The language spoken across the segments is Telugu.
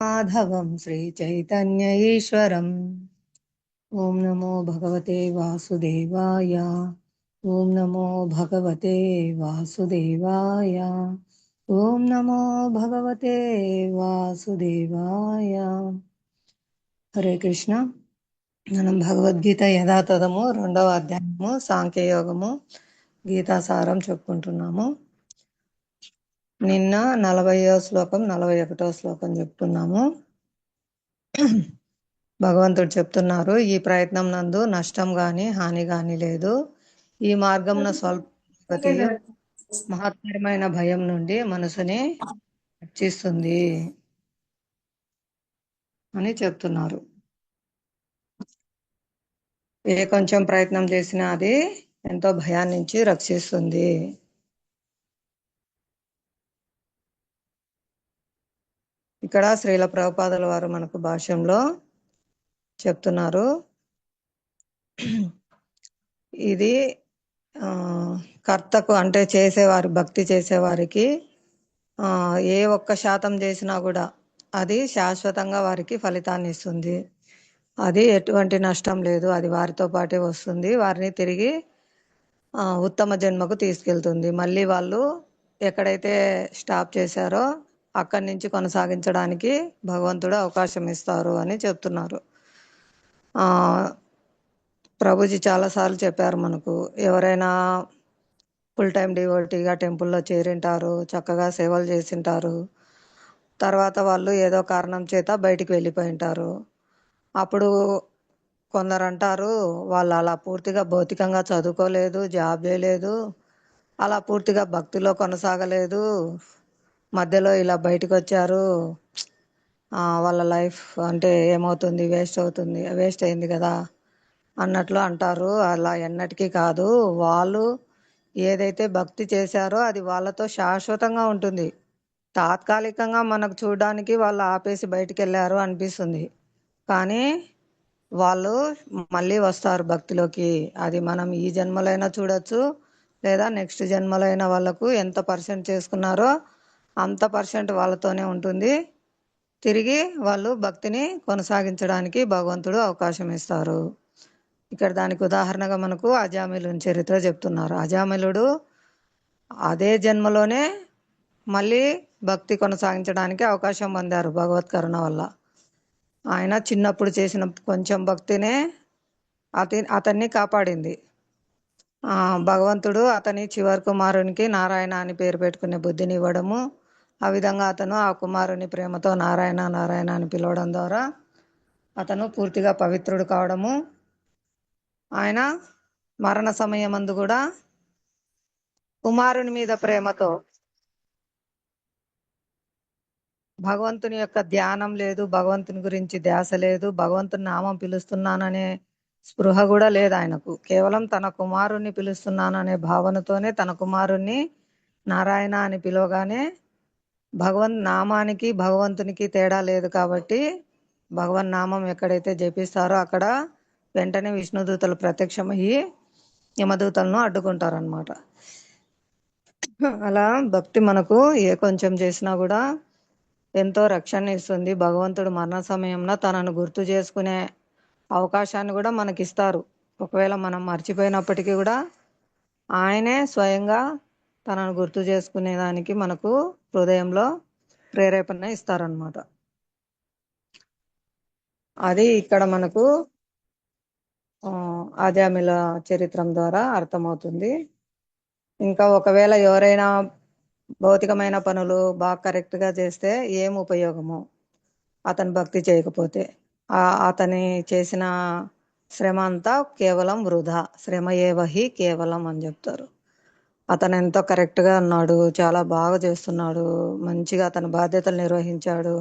माधवं श्रीचैतन्य ईश्वरम्। ॐ नमो भगवते वासुदेवाय। ॐ नमो भगवते वासुदेवाय। ॐ नमो भगवते वासुदेवाय। హరే కృష్ణ. మనం భగవద్గీత యథాతథము 2వ అధ్యాయము సాంఖ్యయోగము గీతాసారం చెప్పుకుంటున్నాము. నిన్న 40వ శ్లోకం 41వ శ్లోకం చెప్తున్నాము. భగవంతుడు చెప్తున్నారు, ఈ ప్రయత్నం నందు నష్టం గాని హాని గాని లేదు. ఈ మార్గంన స్వల్పతియు మహత్తరమైన భయం నుండి మనసుని రక్షిస్తుంది అని చెప్తున్నారు. ఏ కొంచెం ప్రయత్నం చేసినా అది ఎంతో భయాన్ని నుంచి రక్షిస్తుంది. ఇక్కడ శ్రీల ప్రభుపాదుల వారు మనకు భాష్యంలో చెప్తున్నారు, ఇది కర్తకు అంటే చేసేవారి భక్తి చేసేవారికి ఏ ఒక్క శాతం చేసినా కూడా అది శాశ్వతంగా వారికి ఫలితాన్ని ఇస్తుంది. అది ఎటువంటి నష్టం లేదు, అది వారితో పాటే వస్తుంది, వారిని తిరిగి ఉత్తమ జన్మకు తీసుకెళ్తుంది. మళ్ళీ వాళ్ళు ఎక్కడైతే స్టాప్ చేశారో అక్కడి నుంచి కొనసాగించడానికి భగవంతుడు అవకాశం ఇస్తారు అని చెప్తున్నారు. ప్రభుజీ చాలాసార్లు చెప్పారు మనకు, ఎవరైనా ఫుల్ టైం డివోటీగా టెంపుల్లో చేరింటారు, చక్కగా సేవలు చేసింటారు, తర్వాత వాళ్ళు ఏదో కారణం చేత బయటికి వెళ్ళిపోయింటారు. అప్పుడు కొందరు అంటారు, వాళ్ళు అలా పూర్తిగా భౌతికంగా చదువుకోలేదు, జాబ్ చేయలేదు, అలా పూర్తిగా భక్తిలో కొనసాగలేదు, మధ్యలో ఇలా బయటకు వచ్చారు, వాళ్ళ లైఫ్ అంటే ఏమవుతుంది, వేస్ట్ అయింది కదా అన్నట్లు అంటారు. అలా ఎన్నటికీ కాదు. వాళ్ళు ఏదైతే భక్తి చేశారో అది వాళ్ళతో శాశ్వతంగా ఉంటుంది. తాత్కాలికంగా మనకు చూడడానికి వాళ్ళు ఆపేసి బయటికి వెళ్ళారు అనిపిస్తుంది, కానీ వాళ్ళు మళ్ళీ వస్తారు భక్తిలోకి. అది మనం ఈ జన్మలైనా చూడొచ్చు, లేదా నెక్స్ట్ జన్మలైన వాళ్ళకు ఎంత పర్సెంట్ చేసుకున్నారో అంత పర్సెంట్ వాళ్ళతోనే ఉంటుంది. తిరిగి వాళ్ళు భక్తిని కొనసాగించడానికి భగవంతుడు అవకాశం ఇస్తారు. ఇక్కడ దానికి ఉదాహరణగా మనకు అజామిలుని చరిత్ర చెప్తున్నారు. అజామిలుడు అదే జన్మలోనే మళ్ళీ భక్తి కొనసాగించడానికి అవకాశం పొందారు భగవత్ కరుణ వల్ల. ఆయన చిన్నప్పుడు చేసిన కొంచెం భక్తినే అతన్ని కాపాడింది. భగవంతుడు అతని చివరి కుమారునికి నారాయణ అని పేరు పెట్టుకునే బుద్ధిని ఇవ్వడము, ఆ విధంగా అతను ఆ కుమారుని ప్రేమతో నారాయణ నారాయణ అని పిలవడం ద్వారా అతను పూర్తిగా పవిత్రుడు కావడము, ఆయన మరణ సమయమందు కూడా కుమారుని మీద ప్రేమతో, భగవంతుని యొక్క ధ్యానం లేదు, భగవంతుని గురించి ధ్యాస లేదు, భగవంతుని నామం పిలుస్తున్నాననే స్పృహ కూడా లేదు ఆయనకు. కేవలం తన కుమారుణ్ణి పిలుస్తున్నాననే భావనతోనే తన కుమారుణ్ణి నారాయణ అని పిలవగానే నామానికి భగవంతునికి తేడా లేదు కాబట్టి భగవన్ నామం ఎక్కడైతే జపిస్తారో అక్కడ వెంటనే విష్ణుదూతలు ప్రత్యక్షమయ్యి యమదూతలను అడ్డుకుంటారనమాట. అలా భక్తి మనకు ఏ కొంచెం చేసినా కూడా ఎంతో రక్షణ ఇస్తుంది. భగవంతుడు మరణ సమయంలో తనను గుర్తు చేసుకునే అవకాశాన్ని కూడా మనకిస్తారు. ఒకవేళ మనం మర్చిపోయినప్పటికీ కూడా ఆయనే స్వయంగా తనను గుర్తు చేసుకునేదానికి మనకు హృదయంలో ప్రేరేపణ ఇస్తారనమాట. అది ఇక్కడ మనకు ఆజామిల చరిత్రం ద్వారా అర్థమవుతుంది. ఇంకా ఒకవేళ ఎవరైనా భౌతికమైన పనులు బాగా కరెక్ట్గా చేస్తే ఏం ఉపయోగము, అతను భక్తి చేయకపోతే అతని చేసిన శ్రమ అంతా కేవలం వృధా, శ్రమ ఏవహి కేవలం అని చెప్తారు. అతను ఎంతో కరెక్ట్గా ఉన్నాడు, చాలా బాగా చేస్తున్నాడు, మంచిగా అతని బాధ్యతలు నిర్వహించాడు,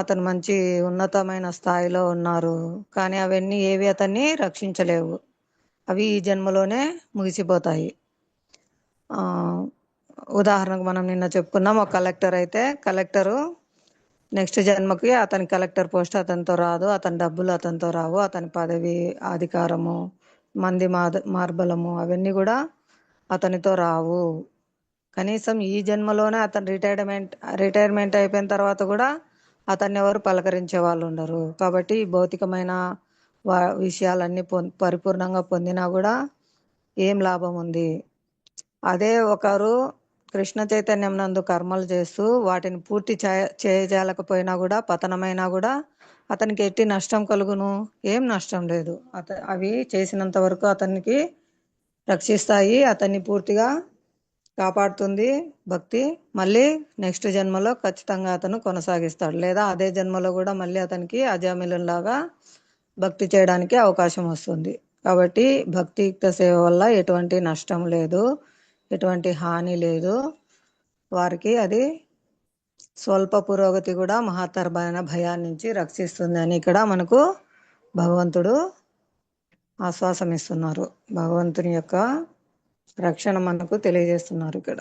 అతను మంచి ఉన్నతమైన స్థాయిలో ఉన్నారు, కానీ అవన్నీ ఏవి అతన్ని రక్షించలేవు. అవి ఈ జన్మలోనే ముగిసిపోతాయి. ఉదాహరణకు మనం నిన్న చెప్పుకున్నాం, ఒక కలెక్టర్ అయితే కలెక్టరు నెక్స్ట్ జన్మకి అతని కలెక్టర్ పోస్ట్ అతనితో రాదు, అతని డబ్బులు అతనితో రావు, అతని పదవి అధికారము మంది మార్బలము అవన్నీ కూడా అతనితో రావు. కనీసం ఈ జన్మలోనే అతను రిటైర్మెంట్ అయిపోయిన తర్వాత కూడా అతన్ని ఎవరు పలకరించే వాళ్ళు ఉండరు. కాబట్టి ఈ భౌతికమైన విషయాలన్నీ పరిపూర్ణంగా పొందినా కూడా ఏం లాభం ఉంది? అదే ఒకరు కృష్ణ చైతన్యం నందు కర్మలు చేస్తూ వాటిని పూర్తి చేయజాలకపోయినా కూడా, పతనమైనా కూడా అతనికి ఎట్టి నష్టం కలుగును? ఏం నష్టం లేదు. అవి చేసినంత వరకు అతనికి రక్షిస్తాయి, అతన్ని పూర్తిగా కాపాడుతుంది భక్తి. మళ్ళీ నెక్స్ట్ జన్మలో ఖచ్చితంగా అతను కొనసాగిస్తాడు, లేదా అదే జన్మలో కూడా మళ్ళీ అతనికి అజామిలులాగా భక్తి చేయడానికి అవకాశం వస్తుంది. కాబట్టి భక్తియుక్త సేవ వల్ల ఎటువంటి నష్టం లేదు, ఎటువంటి హాని లేదు. వారికి అది స్వల్ప పురోగతి కూడా మహత్తరమైన భయాన్ని నుంచి రక్షిస్తుంది అని ఇక్కడ మనకు భగవంతుడు ఆశ్వాసం ఇస్తున్నారు. భగవంతుని యొక్క రక్షణ మనకు తెలియజేస్తున్నారు ఇక్కడ.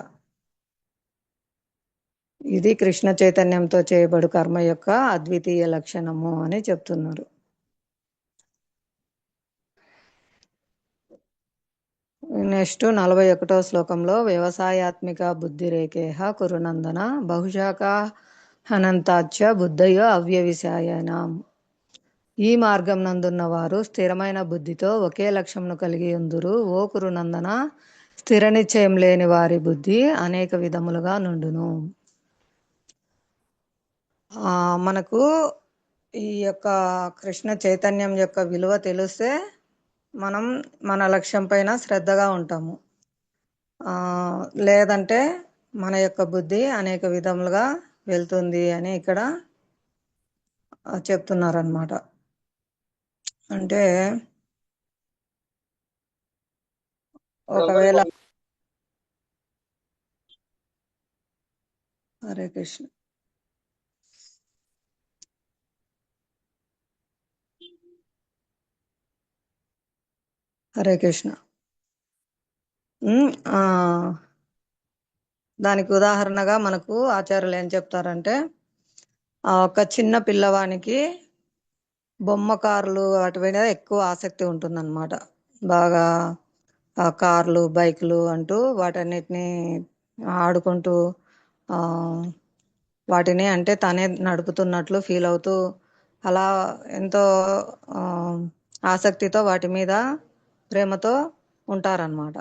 ఇది కృష్ణ చైతన్యంతో చేయబడు కర్మ యొక్క అద్వితీయ లక్షణము అని చెప్తున్నారు. నెక్స్ట్ 41వ శ్లోకంలో వ్యవసాయాత్మిక బుద్ధిరేకేహ కురునందన బహుశాఖ హనంతాచ్చ బుద్ధయో అవ్యవిసాయనం. ఈ మార్గం నందున్న వారు స్థిరమైన బుద్ధితో ఒకే లక్ష్యంను కలిగి ఉందురు. ఓ కురునందన, స్థిర నిశ్చయం లేని వారి బుద్ధి అనేక విధములుగా నుండును. మనకు ఈ యొక్క కృష్ణ చైతన్యం యొక్క విలువ తెలిస్తే మనం మన లక్ష్యం పైన శ్రద్ధగా ఉంటాము. లేదంటే మన యొక్క బుద్ధి అనేక విధములుగా వెళ్తుంది అని ఇక్కడ చెప్తున్నారన్నమాట. అంటే ఒకవేళ హరే కృష్ణ హరే కృష్ణ. దానికి ఉదాహరణగా మనకు ఆచార్యులు ఏం చెప్తారంటే, ఒక చిన్న పిల్లవానికి బొమ్మకారులు వాటి మీద ఎక్కువ ఆసక్తి ఉంటుందన్నమాట. బాగా కార్లు, బైకులు అంటూ వాటన్నిటిని ఆడుకుంటూ వాటిని అంటే తనే నడుపుతున్నట్లు ఫీల్ అవుతూ అలా ఎంతో ఆసక్తితో వాటి మీద ప్రేమతో ఉంటారన్నమాట.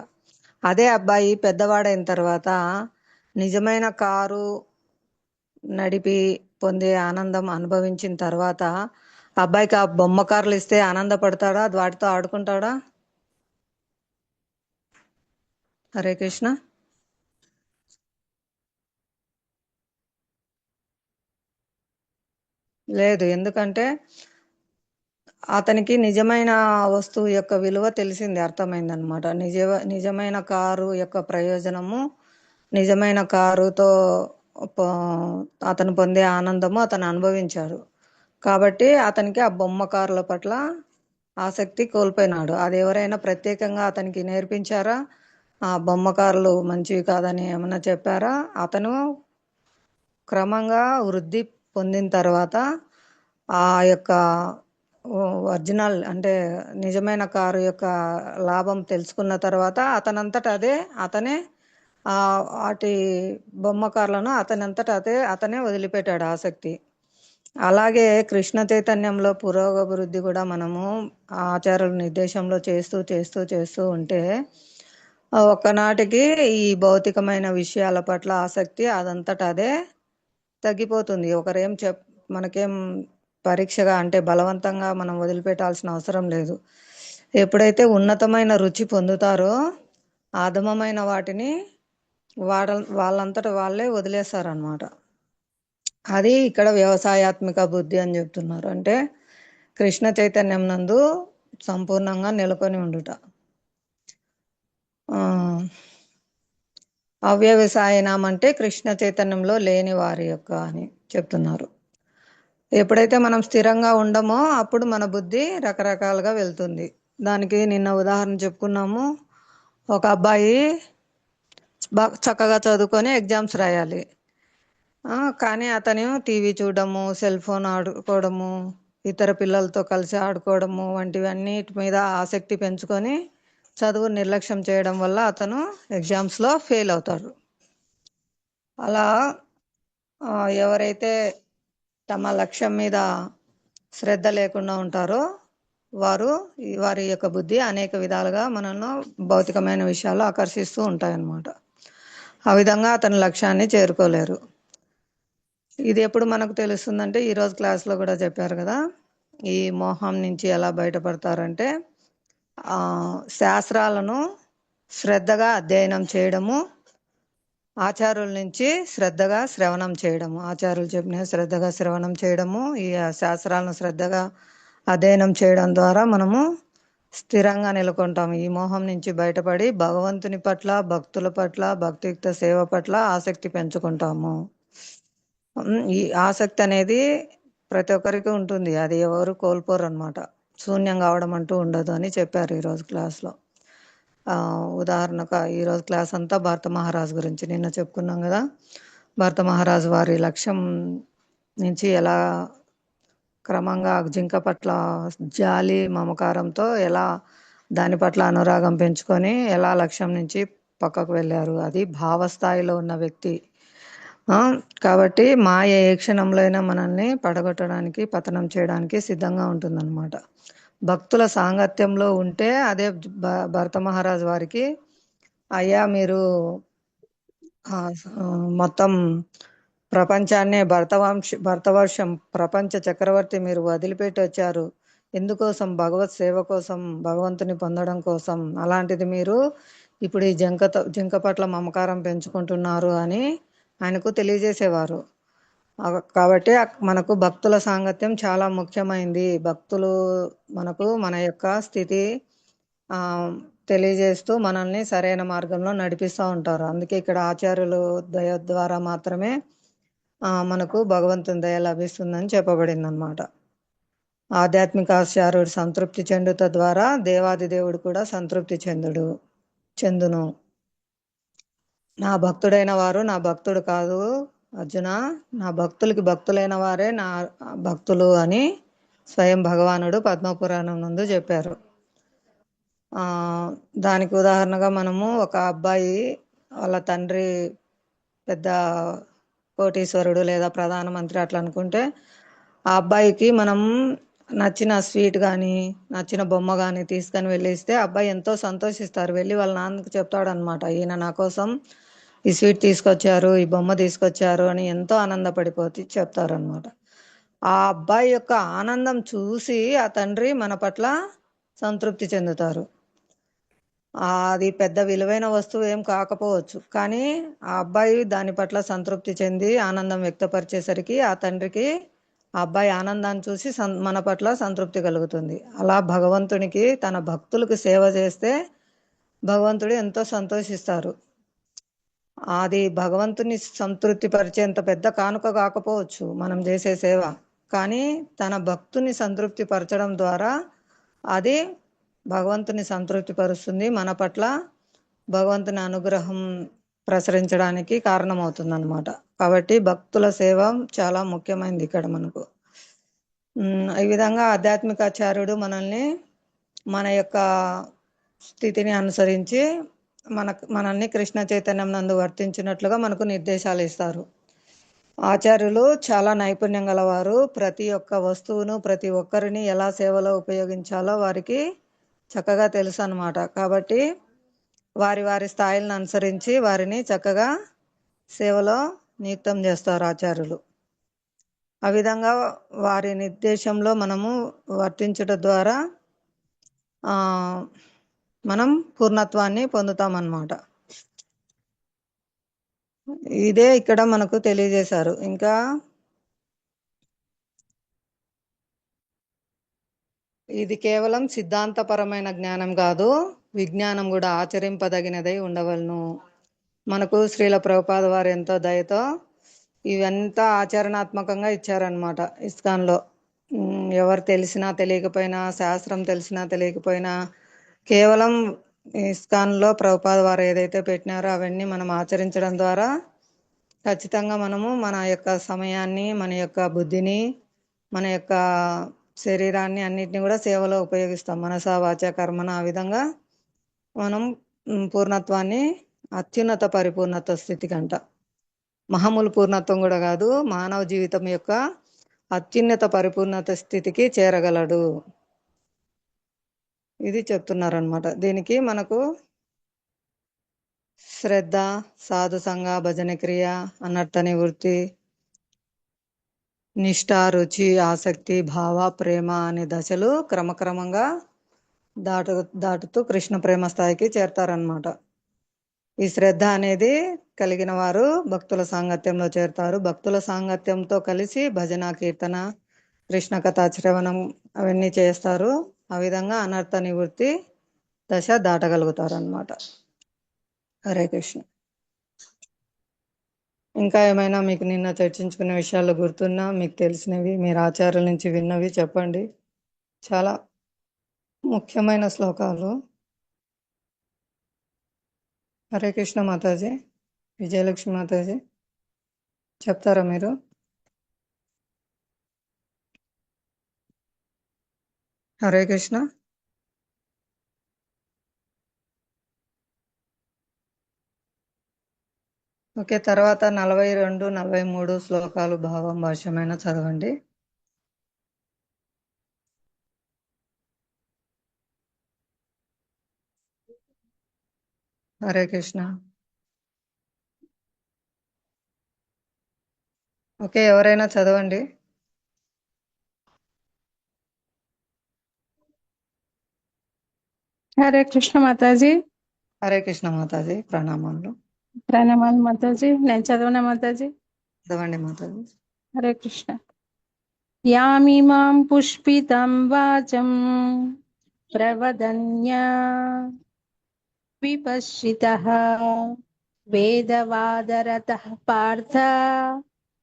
అదే అబ్బాయి పెద్దవాడైన తర్వాత నిజమైన కారు నడిపి పొందే ఆనందం అనుభవించిన తర్వాత అబ్బాయికి ఆ బొమ్మ కార్లు ఇస్తే ఆనందపడతాడా? వాటితో ఆడుకుంటాడా? హరే కృష్ణ. లేదు. ఎందుకంటే అతనికి నిజమైన వస్తువు యొక్క విలువ తెలిసింది, అర్థమైంది అనమాట. నిజమైన కారు యొక్క ప్రయోజనము, నిజమైన కారుతో అతను పొందే ఆనందము అతను అనుభవించాడు. కాబట్టి అతనికి ఆ బొమ్మ కార్ల పట్ల ఆసక్తి కోల్పోయినాడు. అది ఎవరైనా ప్రత్యేకంగా అతనికి నేర్పించారా? ఆ బొమ్మ కార్లు మంచివి కాదని ఏమన్నా చెప్పారా? అతను క్రమంగా వృద్ధి పొందిన తర్వాత ఆ యొక్క ఒరిజినల్ అంటే నిజమైన కారు యొక్క లాభం తెలుసుకున్న తర్వాత అతనే వాటి బొమ్మ కార్లను అతనే వదిలిపెట్టాడు ఆసక్తి. అలాగే కృష్ణ చైతన్యంలో పురోగభివృద్ధి కూడా మనము ఆచార్యుల నిర్దేశంలో చేస్తూ చేస్తూ చేస్తూ ఉంటే ఒకనాటికి ఈ భౌతికమైన విషయాల పట్ల ఆసక్తి అదే తగ్గిపోతుంది. ఒకరేం మనకేం పరీక్షగా అంటే బలవంతంగా మనం వదిలిపెట్టాల్సిన అవసరం లేదు. ఎప్పుడైతే ఉన్నతమైన రుచి పొందుతారో అధమమైన వాటిని వాళ్ళంతట వాళ్ళే వదిలేస్తారనమాట. అది ఇక్కడ వ్యవసాయాత్మిక బుద్ధి అని చెప్తున్నారు. అంటే కృష్ణ చైతన్యం నందు సంపూర్ణంగా నెలకొని ఉండుట. అవ్యవసాయనం అంటే కృష్ణ చైతన్యంలో లేని వారి యొక్క అని చెప్తున్నారు. ఎప్పుడైతే మనం స్థిరంగా ఉండమో అప్పుడు మన బుద్ధి రకరకాలుగా వెళ్తుంది. దానికి నిన్న ఉదాహరణ చెప్పుకున్నాము. ఒక అబ్బాయి చక్కగా చదువుకొని ఎగ్జామ్స్ రాయాలి, కానీ అతను టీవీ చూడడము, సెల్ ఫోన్ ఆడుకోవడము, ఇతర పిల్లలతో కలిసి ఆడుకోవడము వంటివన్నిటి మీద ఆసక్తి పెంచుకొని చదువు నిర్లక్ష్యం చేయడం వల్ల అతను ఎగ్జామ్స్లో ఫెయిల్ అవుతాడు. అలా ఎవరైతే తమ లక్ష్యం మీద శ్రద్ధ లేకుండా ఉంటారో వారి యొక్క బుద్ధి అనేక విధాలుగా మనల్ని భౌతికమైన విషయాలు ఆకర్షిస్తూ ఉంటాయన్నమాట. ఆ విధంగా అతని లక్ష్యాన్ని చేరుకోలేరు. ఇది ఎప్పుడు మనకు తెలుస్తుందంటే ఈరోజు క్లాస్లో కూడా చెప్పారు కదా, ఈ మోహం నుంచి ఎలా బయటపడతారంటే శాస్త్రాలను శ్రద్ధగా అధ్యయనం చేయడము, ఆచార్యుల నుంచి శ్రద్ధగా శ్రవణం చేయడము, ఆచార్యులు చెప్పిన శ్రద్ధగా శ్రవణం చేయడము, ఈ శాస్త్రాలను శ్రద్ధగా అధ్యయనం చేయడం ద్వారా మనము స్థిరంగా నెలకొంటాము. ఈ మోహం నుంచి బయటపడి భగవంతుని పట్ల, భక్తుల పట్ల, భక్తియుక్త సేవ పట్ల ఆసక్తి పెంచుకుంటాము. ఈ ఆసక్తి అనేది ప్రతి ఒక్కరికి ఉంటుంది, అది ఎవరు కోల్పోరు అనమాట. శూన్యం కావడం అంటూ ఉండదు అని చెప్పారు ఈరోజు క్లాస్లో. ఉదాహరణకు ఈరోజు క్లాస్ అంతా భరత మహారాజు గురించి నిన్న చెప్పుకున్నాం కదా. భరత మహారాజు వారి లక్ష్యం నుంచి ఎలా క్రమంగా జింక పట్ల జాలి మమకారంతో ఎలా దాని పట్ల అనురాగం పెంచుకొని ఎలా లక్ష్యం నుంచి పక్కకు వెళ్ళారు. అది భావస్థాయిలో ఉన్న వ్యక్తి. కాబట్టి మాయ ఏ క్షణంలో అయినా మనల్ని పడగొట్టడానికి, పతనం చేయడానికి సిద్ధంగా ఉంటుందన్నమాట. భక్తుల సాంగత్యంలో ఉంటే అదే భరత మహారాజు వారికి, అయ్యా మీరు మొత్తం ప్రపంచాన్నే భరతవర్షం ప్రపంచ చక్రవర్తి మీరు వదిలిపెట్టి వచ్చారు ఎందుకోసం? భగవత్ సేవ కోసం, భగవంతుని పొందడం కోసం. అలాంటిది మీరు ఇప్పుడు ఈ జింక పట్ల మమకారం పెంచుకుంటున్నారు అని ఆయనకు తెలియజేసేవారు. కాబట్టి మనకు భక్తుల సాంగత్యం చాలా ముఖ్యమైంది. భక్తులు మనకు మన యొక్క స్థితి తెలియజేస్తూ మనల్ని సరైన మార్గంలో నడిపిస్తూ ఉంటారు. అందుకే ఇక్కడ ఆచార్యులు దయ ద్వారా మాత్రమే మనకు భగవంతుని దయ లభిస్తుందని చెప్పబడింది అన్నమాట. ఆధ్యాత్మిక ఆచార్యుడు సంతృప్తి చెందుట ద్వారా దేవాది దేవుడు కూడా సంతృప్తి చెందును. నా భక్తుడైన వారు నా భక్తుడు కాదు అర్జున, నా భక్తులకి భక్తులైన వారే నా భక్తులు అని స్వయం భగవానుడు పద్మపురాణం నందు చెప్పారు. దానికి ఉదాహరణగా మనము ఒక అబ్బాయి వాళ్ళ తండ్రి పెద్ద కోటీశ్వరుడు లేదా ప్రధానమంత్రి అట్లా అనుకుంటే, ఆ అబ్బాయికి మనం నచ్చిన స్వీట్ కానీ నచ్చిన బొమ్మ కానీ తీసుకొని వెళ్ళిస్తే అబ్బాయి ఎంతో సంతోషిస్తారు. వెళ్ళి వాళ్ళ నాన్నకు చెప్తాడనమాట, ఈయన నా కోసం ఈ స్వీట్ తీసుకొచ్చారు, ఈ బొమ్మ తీసుకొచ్చారు అని ఎంతో ఆనందపడిపోతే చెప్తారనమాట. ఆ అబ్బాయి యొక్క ఆనందం చూసి ఆ తండ్రి మన పట్ల సంతృప్తి చెందుతారు. అది పెద్ద విలువైన వస్తువు ఏం కాకపోవచ్చు, కానీ ఆ అబ్బాయి దాని పట్ల సంతృప్తి చెంది ఆనందం వ్యక్తపరిచేసరికి ఆ తండ్రికి ఆ అబ్బాయి ఆనందాన్ని చూసి మన పట్ల సంతృప్తి కలుగుతుంది. అలా భగవంతునికి తన భక్తులకు సేవ చేస్తే భగవంతుడు ఎంతో సంతోషిస్తారు. అది భగవంతుని సంతృప్తి పరిచేంత పెద్ద కానుక కాకపోవచ్చు మనం చేసే సేవ, కానీ తన భక్తుని సంతృప్తి పరచడం ద్వారా అది భగవంతుని సంతృప్తి పరుస్తుంది, మన పట్ల భగవంతుని అనుగ్రహం ప్రసరించడానికి కారణమవుతుంది అన్నమాట. కాబట్టి భక్తుల సేవ చాలా ముఖ్యమైనది ఇక్కడ మనకు. ఈ విధంగా ఆధ్యాత్మికాచార్యుడు మనల్ని మన యొక్క స్థితిని అనుసరించి మనల్ని కృష్ణ చైతన్యం నందు వర్తించినట్లుగా మనకు నిర్దేశాలు ఇస్తారు. ఆచార్యులు చాలా నైపుణ్యం గలవారు. ప్రతి ఒక్క వస్తువును, ప్రతి ఒక్కరిని ఎలా సేవలో ఉపయోగించాలో వారికి చక్కగా తెలుసు అన్నమాట. కాబట్టి వారి వారి స్థాయిలను అనుసరించి వారిని చక్కగా సేవలో నియుక్తం చేస్తారు ఆచార్యులు. ఆ విధంగా వారి నిర్దేశంలో మనము వర్తించడం ద్వారా మనం పూర్ణత్వాన్ని పొందుతామన్నమాట. ఇదే ఇక్కడ మనకు తెలియజేశారు. ఇంకా ఇది కేవలం సిద్ధాంతపరమైన జ్ఞానం కాదు, విజ్ఞానం కూడా ఆచరింపదగినదై ఉండవలను. మనకు శ్రీల ప్రభుపాద వారు ఎంతో దయతో ఇవంతా ఆచరణాత్మకంగా ఇచ్చారనమాట ఇస్కాన్లో. ఎవరు తెలిసినా తెలియకపోయినా, శాస్త్రం తెలిసినా తెలియకపోయినా, కేవలం ఇస్కాన్లో ప్రభుపాద వారు ఏదైతే పెట్టినారో అవన్నీ మనం ఆచరించడం ద్వారా ఖచ్చితంగా మనము మన యొక్క సమయాన్ని, మన యొక్క బుద్ధిని, మన యొక్క శరీరాన్ని అన్నిటిని కూడా సేవలో ఉపయోగిస్తాం. మనస వాచ కర్మన ఆ విధంగా మనం పూర్ణత్వాన్ని, అత్యున్నత పరిపూర్ణత స్థితి కంట, మహామూలు పూర్ణత్వం కూడా కాదు, మానవ జీవితం యొక్క అత్యున్నత పరిపూర్ణత స్థితికి చేరగలడు. ఇది చెప్తున్నారనమాట. దీనికి మనకు శ్రద్ధ, సాధు సంఘ, భజన క్రియ, అనర్థ నివృత్తి, నిష్ఠ, రుచి, ఆసక్తి, భావ, ప్రేమ అనే దశలు క్రమక్రమంగా దాటుతూ కృష్ణ ప్రేమ స్థాయికి చేరతారనమాట. ఈ శ్రద్ధ అనేది కలిగిన వారు భక్తుల సాంగత్యంలో చేరుతారు. భక్తుల సాంగత్యంతో కలిసి భజన, కీర్తన, కృష్ణ కథా శ్రవణం అవన్నీ చేస్తారు. ఆ విధంగా అనర్థ నివృత్తి దశ దాటగలుగుతారు అన్నమాట. హరే కృష్ణ. ఇంకా ఏమైనా మీకు నిన్న చర్చించుకునే విషయాలు గుర్తున్నా, మీకు తెలిసినవి, మీరు ఆచార్యుల నుంచి విన్నవి చెప్పండి. చాలా ముఖ్యమైన శ్లోకాలు. హరే కృష్ణ మాతాజీ. విజయలక్ష్మి మాతాజీ చెప్తారా మీరు? హరే కృష్ణ. ఓకే, తర్వాత 42, 43 శ్లోకాలు భావం భాష్యమైన చదవండి. హరే కృష్ణ. ఓకే, ఎవరైనా చదవండి. హరే కృష్ణ మాతాజీ. హరే కృష్ణ మాతాజీ. ప్రణామాలు. ప్రణామాలు మాతాజీ. నేను చదవనా మాతాజీ? చదవండి మాతాజీ. హరే కృష్ణ. యామిమాం పుష్పితం వాచం ప్రవదన్యా విపశ్చితః వేదవాదరతః పార్థ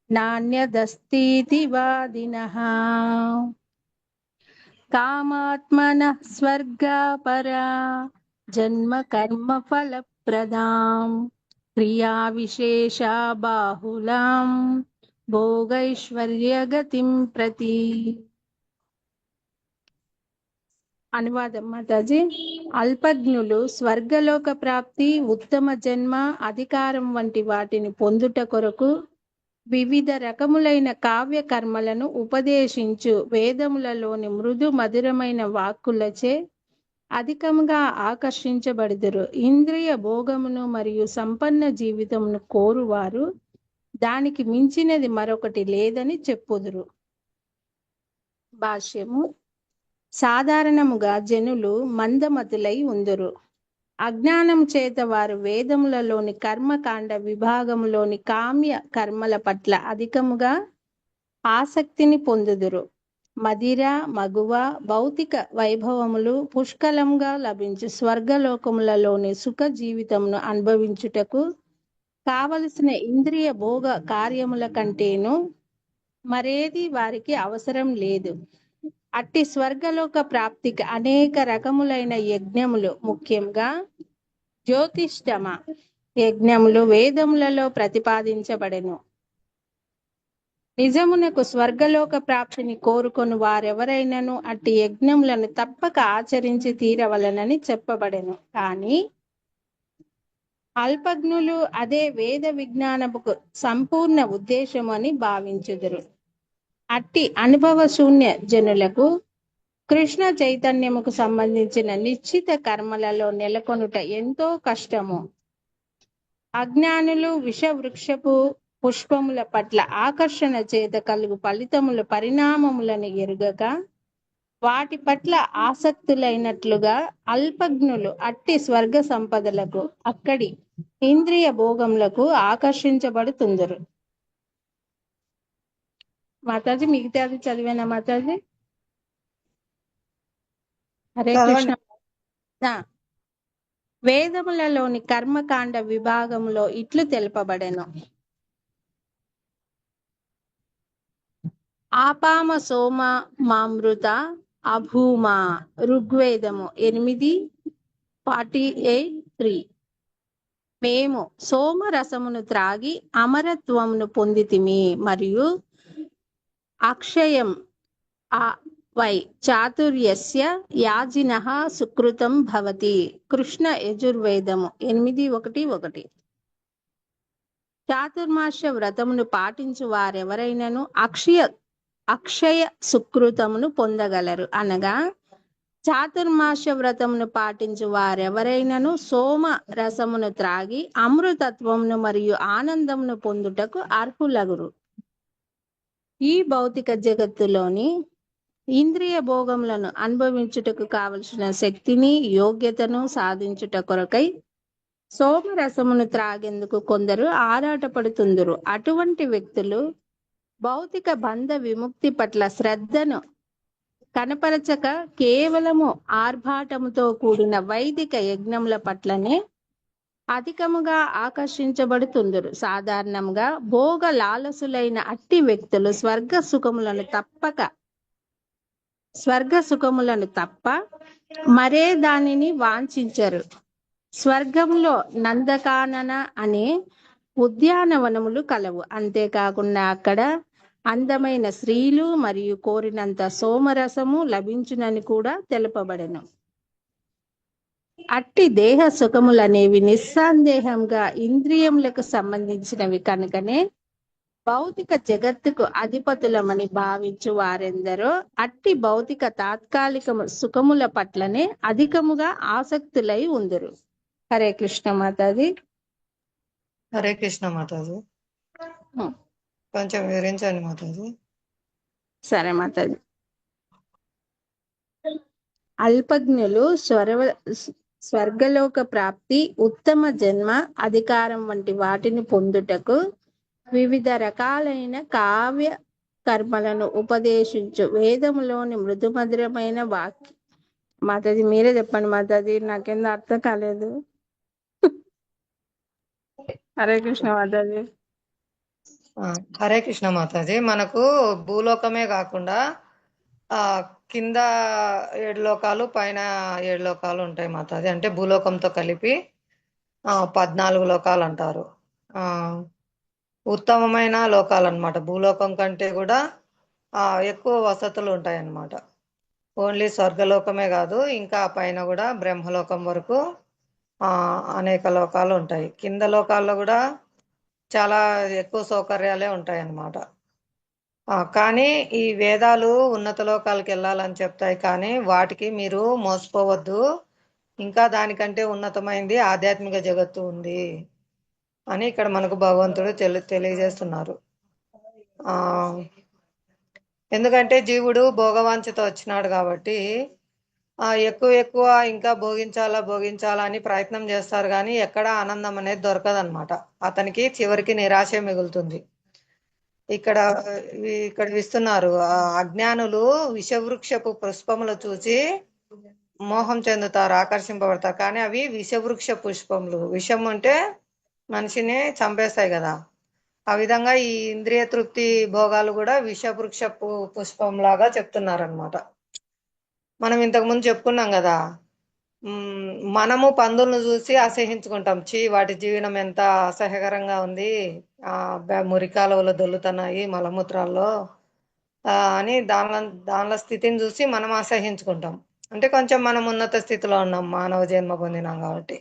నాన్యదస్తితి వాదినః కామాత్మనః స్వర్గాపరా జన్మ కర్మ ఫలప్రదాం క్రియా విశేషా బాహులాం భోగైశ్వర్యగతిం ప్రతి. అనువాదం మాతాజీ. అల్పజ్ఞులు స్వర్గలోక ప్రాప్తి, ఉత్తమ జన్మ, అధికారం వంటి వాటిని పొందుట కొరకు వివిధ రకములైన కావ్య కర్మలను ఉపదేశించు వేదములలోని మృదు మధురమైన వాక్కులచే అధికంగా ఆకర్షించబడుదురు. ఇంద్రియ భోగమును మరియు సంపన్న జీవితమును కోరువారు దానికి మించినది మరొకటి లేదని చెప్పుదురు. భాష్యము. సాధారణముగా జనులు మందమతులై ఉందురు. అజ్ఞానం చేత వారు వేదములలోని కర్మకాండ విభాగములోని కామ్య కర్మల పట్ల అధికముగా ఆసక్తిని పొందుదురు. మదిర, మగువ, భౌతిక వైభవములు పుష్కలంగా లభించు స్వర్గలోకములలోని సుఖ జీవితమును అనుభవించుటకు కావలసిన ఇంద్రియ భోగ కార్యముల కంటేను మరేది వారికి అవసరం లేదు. అట్టి స్వర్గలోక ప్రాప్తికి అనేక రకములైన యజ్ఞములు, ముఖ్యంగా జ్యోతిష్టమ యజ్ఞములు వేదములలో ప్రతిపాదించబడెను. నిజమునకు స్వర్గలోక ప్రాప్తిని కోరుకొని వారెవరైనను అట్టి యజ్ఞములను తప్పక ఆచరించి తీరవలనని చెప్పబడెను. కానీ అల్పజ్ఞులు అదే వేద విజ్ఞానముకు సంపూర్ణ ఉద్దేశము అని భావించుదురు. అట్టి అనుభవ శూన్య జనులకు కృష్ణ చైతన్యముకు సంబంధించిన నిశ్చిత కర్మలలో నెలకొనుట ఎంతో కష్టము. అజ్ఞానులు విషవృక్షపు పుష్పముల పట్ల ఆకర్షణ చేత కలుగు ఫలితముల పరిణామములను ఎరుగక వాటి పట్ల ఆసక్తులైనట్లుగా అల్పజ్ఞులు అట్టి స్వర్గ సంపదలకు, అక్కడి ఇంద్రియ భోగములకు ఆకర్షించబడుతుందరు. మాతాజీ మిగతాది చదివేనా మాతాజీ? హరే కృష్ణ. వేదములలోని కర్మకాండ విభాగంలో ఇట్లు తెలుపబడెను. ఆపామ సోమ మామృత అభూమ. ఋగ్వేదము 8:48-3. మేము సోమరసమును త్రాగి అమరత్వమును పొందితిమి మరియు అక్షయం వై చాతుర్యస్య యాజినః సుకృతం భవతి. కృష్ణ యజుర్వేదము 8:1-1. చాతుర్మాస్య వ్రతమును పాటించు వారెవరైనను అక్షయ సుకృతమును పొందగలరు. అనగా చాతుర్మాస వ్రతమును పాటించు వారెవరైనను సోమ రసమును త్రాగి అమృతత్వమును మరియు ఆనందమును పొందుటకు అర్హులగురు. ఈ భౌతిక జగత్తులోని ఇంద్రియ భోగములను అనుభవించుటకు కావలసిన శక్తిని, యోగ్యతను సాధించుట కొరకై సోమరసమును త్రాగేందుకు కొందరు ఆరాటపడుతుందురు. అటువంటి వ్యక్తులు భౌతిక బంధ విముక్తి పట్ల శ్రద్ధను కనపరచక కేవలము ఆర్భాటముతో కూడిన వైదిక యజ్ఞముల పట్లనే అధికముగా ఆకర్షించబడుతుందురు. సాధారణంగా భోగ లాలసులైన అట్టి వ్యక్తులు స్వర్గ సుఖములను తప్ప మరే దానిని వాంఛించరు. స్వర్గంలో నందకానన అనే ఉద్యానవనములు కలవు. అంతేకాకుండా అక్కడ అందమైన స్త్రీలు మరియు కోరినంత సోమరసము లభించునని కూడా తెలుపబడెను. అట్టి దేహ సుఖములనేవి నిస్సందేహంగా ఇంద్రియములకు సంబంధించినవి కనుకనే భౌతిక జగత్తుకు అధిపతులమని భావించు వారెందరో అట్టి భౌతిక తాత్కాలిక సుఖముల పట్లనే అధికముగా ఆసక్తులై ఉందురు. హరే కృష్ణ మాతాజీ. హరే కృష్ణ మాతాజీ. కొంచెం వివరించండి మాతాజీ. సరే మాతాజీ. అల్పజ్ఞులు స్వర్గలోక ప్రాప్తి, ఉత్తమ జన్మ, అధికారం వంటి వాటిని పొందుటకు వివిధ రకాలైన కావ్య కర్మలను ఉపదేశించు వేదములోని మృదుమధురమైన వాక్యం. మాతాజీ మీరే చెప్పండి మాతాజీ, నాకేందో అర్థం కాలేదు. హరే కృష్ణ మాతాజీ. హరే కృష్ణ మాతాజీ. మనకు భూలోకమే కాకుండా కింద 7 లోకాలు, పైన 7 లోకాలు ఉంటాయి మాతాజీ. అంటే భూలోకంతో కలిపి 14 లోకాలు అంటారు. ఉత్తమమైన లోకాలు అన్నమాట. భూలోకం కంటే కూడా ఎక్కువ వసతులు ఉంటాయి అన్నమాట. ఓన్లీ స్వర్గలోకమే కాదు, ఇంకా పైన కూడా బ్రహ్మలోకం వరకు అనేక లోకాలు ఉంటాయి. కింద లోకాల్లో కూడా చాలా ఎక్కువ సౌకర్యాలే ఉంటాయి అన్నమాట. కానీ ఈ వేదాలు ఉన్నత లోకాలకు వెళ్ళాలని చెప్తాయి, కానీ వాటికి మీరు మోసపోవద్దు, ఇంకా దానికంటే ఉన్నతమైంది ఆధ్యాత్మిక జగత్తు ఉంది అని ఇక్కడ మనకు భగవంతుడు తెలియజేస్తున్నారు. ఎందుకంటే జీవుడు భోగవాంఛతో వచ్చినాడు కాబట్టి ఎక్కువ ఇంకా భోగించాలా అని ప్రయత్నం చేస్తారు, కానీ ఎక్కడ ఆనందం అనేది దొరకదనమాట. అతనికి చివరికి నిరాశ మిగులుతుంది. ఇక్కడ ఇస్తున్నారు, అజ్ఞానులు విషవృక్షపు పుష్పములు చూసి మోహం చెందుతారు, ఆకర్షింపబడతారు, కానీ అవి విషవృక్ష పుష్పములు. విషం అంటే మనిషిని చంపేస్తాయి కదా, ఆ విధంగా ఈ ఇంద్రియ తృప్తి భోగాలు కూడా విషవృక్ష పుష్పం లాగా చెప్తున్నారనమాట. మనం ఇంతకుముందు చెప్పుకున్నాం కదా, మనము పందులను చూసి అసహించుకుంటాం, వాటి జీవనం ఎంత అసహ్యకరంగా ఉంది, మురికాలువలో దొల్లుతున్నాయి మలమూత్రాల్లో అని దానిలో స్థితిని చూసి మనం అసహించుకుంటాం. అంటే కొంచెం మనం ఉన్నత స్థితిలో ఉన్నాం, మానవ జన్మ పొందినాం కాబట్టి.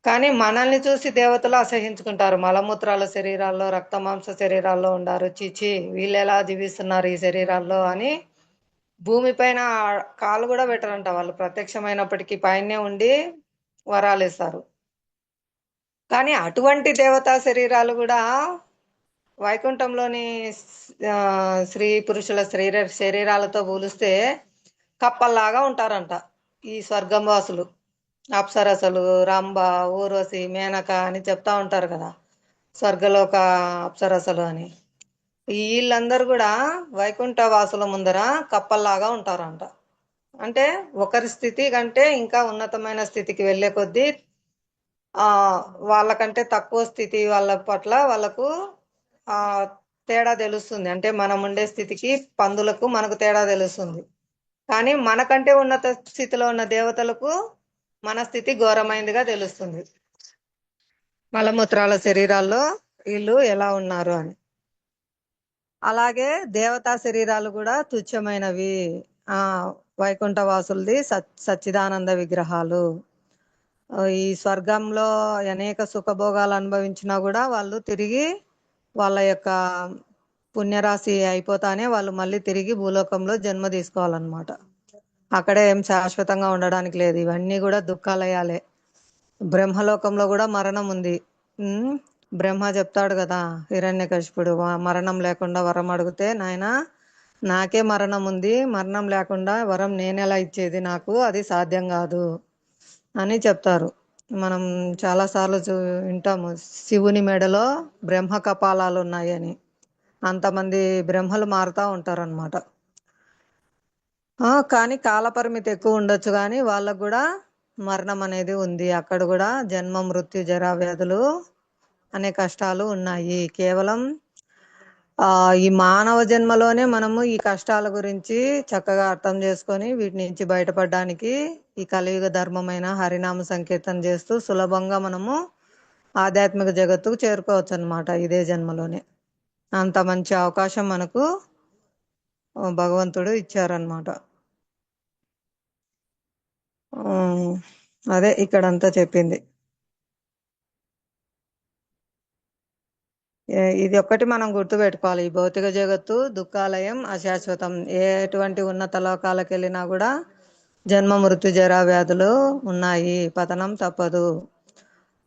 కానీ మనల్ని చూసి దేవతలు అసహించుకుంటారు. మలమూత్రాల శరీరాల్లో, రక్తమాంస శరీరాల్లో ఉండారు, చీచి వీళ్ళు ఎలా జీవిస్తున్నారు ఈ శరీరాల్లో అని భూమిపైన కాలు కూడా పెట్టరంట వాళ్ళు. ప్రత్యక్షమైనప్పటికీ పైనే ఉండి వరాలు ఇస్తారు. కానీ అటువంటి దేవతా శరీరాలు కూడా వైకుంఠంలోని స్త్రీ పురుషుల శరీరాలతో పోలిస్తే కప్పల్లాగా ఉంటారంట ఈ స్వర్గం వాసులు. అప్సరసలు, రంభ, ఊర్వశి, మేనక అని చెప్తా ఉంటారు కదా, స్వర్గలోక అప్సరసలు అని. వీళ్ళందరూ కూడా వైకుంఠ వాసుల ముందర కప్పల్లాగా ఉంటారంట. అంటే ఒకరి స్థితి కంటే ఇంకా ఉన్నతమైన స్థితికి వెళ్ళే కొద్దీ వాళ్ళకంటే తక్కువ స్థితి వాళ్ళ పట్ల వాళ్ళకు తేడా తెలుస్తుంది. అంటే మనం ఉండే స్థితికి పందులకు మనకు తేడా తెలుస్తుంది. కానీ మనకంటే ఉన్నత స్థితిలో ఉన్న దేవతలకు మన స్థితి ఘోరమైందిగా తెలుస్తుంది. మలమూత్రాల శరీరాల్లో వీళ్ళు ఎలా ఉన్నారు అని. అలాగే దేవతా శరీరాలు కూడా తుచ్చమైనవి. వైకుంఠ వాసులది సచ్చిదానంద విగ్రహాలు. ఈ స్వర్గంలో అనేక సుఖభోగాలు అనుభవించినా కూడా వాళ్ళు తిరిగి వాళ్ళ యొక్క పుణ్యరాశి అయిపోతానే వాళ్ళు మళ్ళీ తిరిగి భూలోకంలో జన్మ తీసుకోవాలన్నమాట. అక్కడే ఏం శాశ్వతంగా ఉండడానికి లేదు. ఇవన్నీ కూడా దుఃఖాలయాలే. బ్రహ్మలోకంలో కూడా మరణం ఉంది. ఉమ్, బ్రహ్మ చెప్తాడు కదా హిరణ్యకశిపుడు, మరణం లేకుండా వరం అడిగితే, నాయనా నాకే మరణం ఉంది, మరణం లేకుండా వరం నేనెలా ఇచ్చేది, నాకు అది సాధ్యం కాదు అని చెప్తారు. మనం చాలాసార్లు వింటాము శివుని మెడలో బ్రహ్మ కపాలాలు ఉన్నాయని. అంతమంది బ్రహ్మలు మారుతూ ఉంటారనమాట. కానీ కాలపరిమితి ఎక్కువ ఉండొచ్చు, కానీ వాళ్ళకు కూడా మరణం అనేది ఉంది. అక్కడ కూడా జన్మ మృత్యు జరా వ్యాధులు అనే కష్టాలు ఉన్నాయి. కేవలం ఈ మానవ జన్మలోనే మనము ఈ కష్టాల గురించి చక్కగా అర్థం చేసుకొని వీటి నుంచి బయటపడడానికి ఈ కలియుగ ధర్మమైన హరినామ సంకీర్తన చేస్తూ సులభంగా మనము ఆధ్యాత్మిక జగత్తుకు చేరుకోవచ్చు అనమాట ఇదే జన్మలోనే. అంత మంచి అవకాశం మనకు భగవంతుడు ఇచ్చారనమాట. అదే ఇక్కడంతా చెప్పింది. ఇది ఒక్కటి మనం గుర్తుపెట్టుకోవాలి, ఈ భౌతిక జగత్తు దుఃఖాలయం, అశాశ్వతం. ఎటువంటి ఉన్నత లోకాలకు వెళ్ళినా కూడా జన్మ మృత్యు జరా వ్యాధులు ఉన్నాయి, పతనం తప్పదు.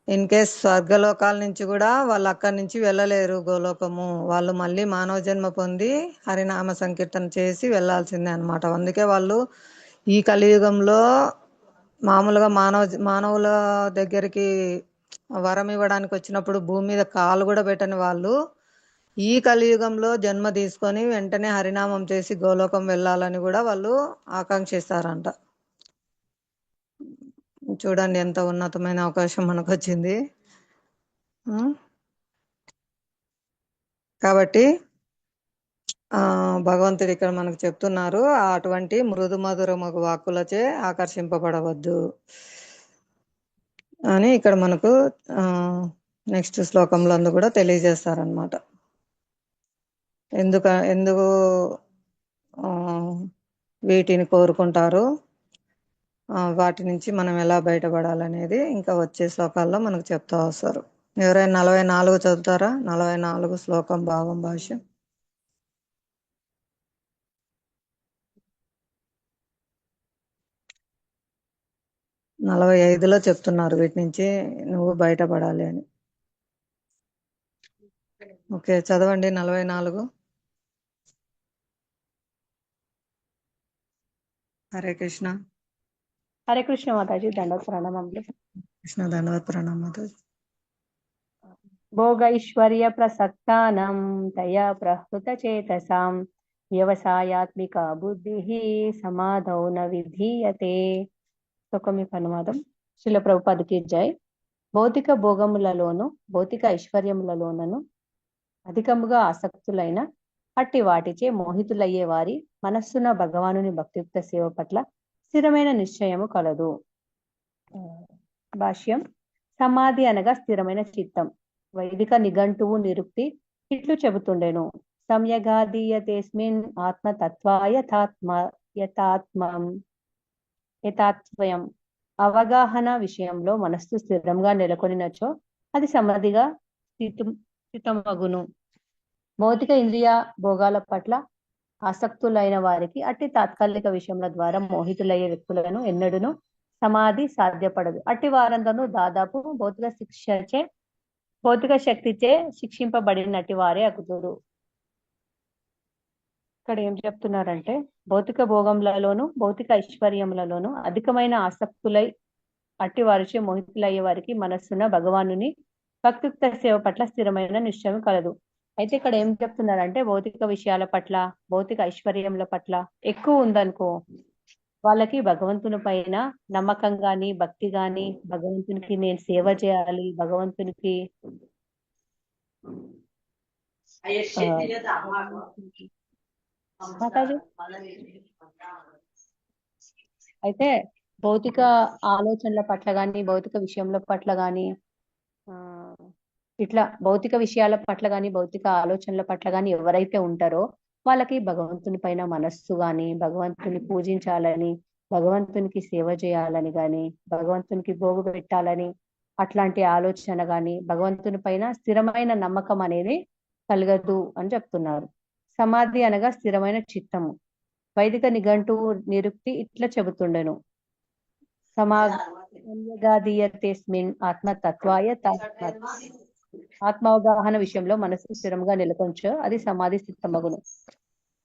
ఇన్ కేస్ స్వర్గలోకాల నుంచి కూడా వాళ్ళు అక్కడి నుంచి వెళ్ళలేరు గోలోకము. వాళ్ళు మళ్ళీ మానవ జన్మ పొంది హరినామ సంకీర్తన చేసి వెళ్ళాల్సిందే అనమాట. అందుకే వాళ్ళు ఈ కలియుగంలో మామూలుగా మానవుల దగ్గరికి వరం ఇవ్వడానికి వచ్చినప్పుడు భూమి మీద కాలు కూడా పెట్టని వాళ్ళు ఈ కలియుగంలో జన్మ తీసుకొని వెంటనే హరినామం చేసి గోలోకం వెళ్ళాలని కూడా వాళ్ళు ఆకాంక్షిస్తారంట. చూడండి ఎంత ఉన్నతమైన అవకాశం మనకు వచ్చింది. కాబట్టి భగవంతుడు ఇక్కడ మనకు చెప్తున్నారు, అటువంటి మృదు మధురమగు వాక్కులచే ఆకర్షింపబడవద్దు అని ఇక్కడ మనకు నెక్స్ట్ శ్లోకంలో కూడా తెలియజేస్తారనమాట. ఎందుకు వీటిని కోరుకుంటారు, వాటి నుంచి మనం ఎలా బయటపడాలనేది ఇంకా వచ్చే శ్లోకాల్లో మనకు చెప్తా వస్తారు. ఎవరైనా 44 చదువుతారా? 44 శ్లోకం భావం భాష్యం. 45లో చెప్తున్నారు వీటి నుంచి నువ్వు బయటపడాలి అని. ఓకే, చదవండి 44. హరే కృష్ణ. హరే కృష్ణ మాతాజీ, దండవత్ ప్రణామములు. కృష్ణ దండవత్ ప్రణామం మాతాజీ. భోగైశ్వర్య ప్రసక్తానం తయా ప్రహృత చేతసాం వ్యవసాయాత్మిక బుద్ధి సమాధౌ న విధీయతే. శ్లోకం యొక్క అనువాదం. శ్రీల ప్రభుపాదకి జై. భౌతిక భోగములలోను భౌతిక ఐశ్వర్యములలోనను అధికముగా ఆసక్తులైన అట్టి వాటిచే మోహితులయ్యే వారి మనస్సున భగవానుని భక్తియుక్త సేవ పట్ల స్థిరమైన నిశ్చయము కలదు. భాష్యం. సమాధి అనగా స్థిరమైన చిత్తం. వైదిక నిఘంటువు నిరుక్తి ఇట్లు చెబుతుండెను: సంయగాదీయతేస్మిన్ ఆత్మతత్వాయ యథాత్వయం. అవగాహన విషయంలో మనస్సు స్థిరంగా నెలకొనినచో అది సమాధిగా స్థితమగును. భౌతిక ఇంద్రియ భోగాల పట్ల ఆసక్తులైన వారికి అట్టి తాత్కాలిక విషయముల ద్వారా మోహితులయ్యే వ్యక్తులను ఎన్నడూను సమాధి సాధ్యపడదు. అట్టి వారందరూ దాదాపు భౌతిక శక్తిచే శిక్షింపబడినట్టి వారే అగుదురు. ఇక్కడ ఏం చెప్తున్నారంటే, భౌతిక భోగములలోను భౌతిక ఐశ్వర్యములలోను అధికమైన ఆసక్తులై అట్టి వారిచే మోహితులయ్యే వారికి మనస్సున భగవానుని భక్తియుక్త సేవ పట్ల స్థిరమైన నిశ్చయం కలదు. అయితే ఇక్కడ ఏం చెప్తున్నారంటే, భౌతిక విషయాల పట్ల భౌతిక ఐశ్వర్యముల పట్ల ఎక్కువ ఉందనుకో, వాళ్ళకి భగవంతుని పైన నమ్మకం గాని భక్తి గాని, భగవంతునికి నేను సేవ చేయాలి, భగవంతునికి అయితే భౌతిక ఆలోచనల పట్ల గాని భౌతిక విషయంల పట్ల గాని ఇట్లా భౌతిక విషయాల పట్ల గాని భౌతిక ఆలోచనల పట్ల గాని ఎవరైతే ఉంటారో వాళ్ళకి భగవంతుని పైన మనస్సు గాని, భగవంతుని పూజించాలని, భగవంతునికి సేవ చేయాలని గాని, భగవంతునికి భోగు పెట్టాలని అట్లాంటి ఆలోచన గాని, భగవంతుని పైన స్థిరమైన నమ్మకం అనేది కలగదు అని చెప్తున్నారు. సమాధి అనగా స్థిరమైన చిత్తము. వైదిక నిఘంటువు నిరుక్తి ఇట్లా చెబుతుండెను. సమాగదీయతేస్మిన్ ఆత్మతత్వాయ ఆత్మావగాహన విషయంలో మనసు స్థిరంగా నెలకొంచో అది సమాధి స్థితమగును.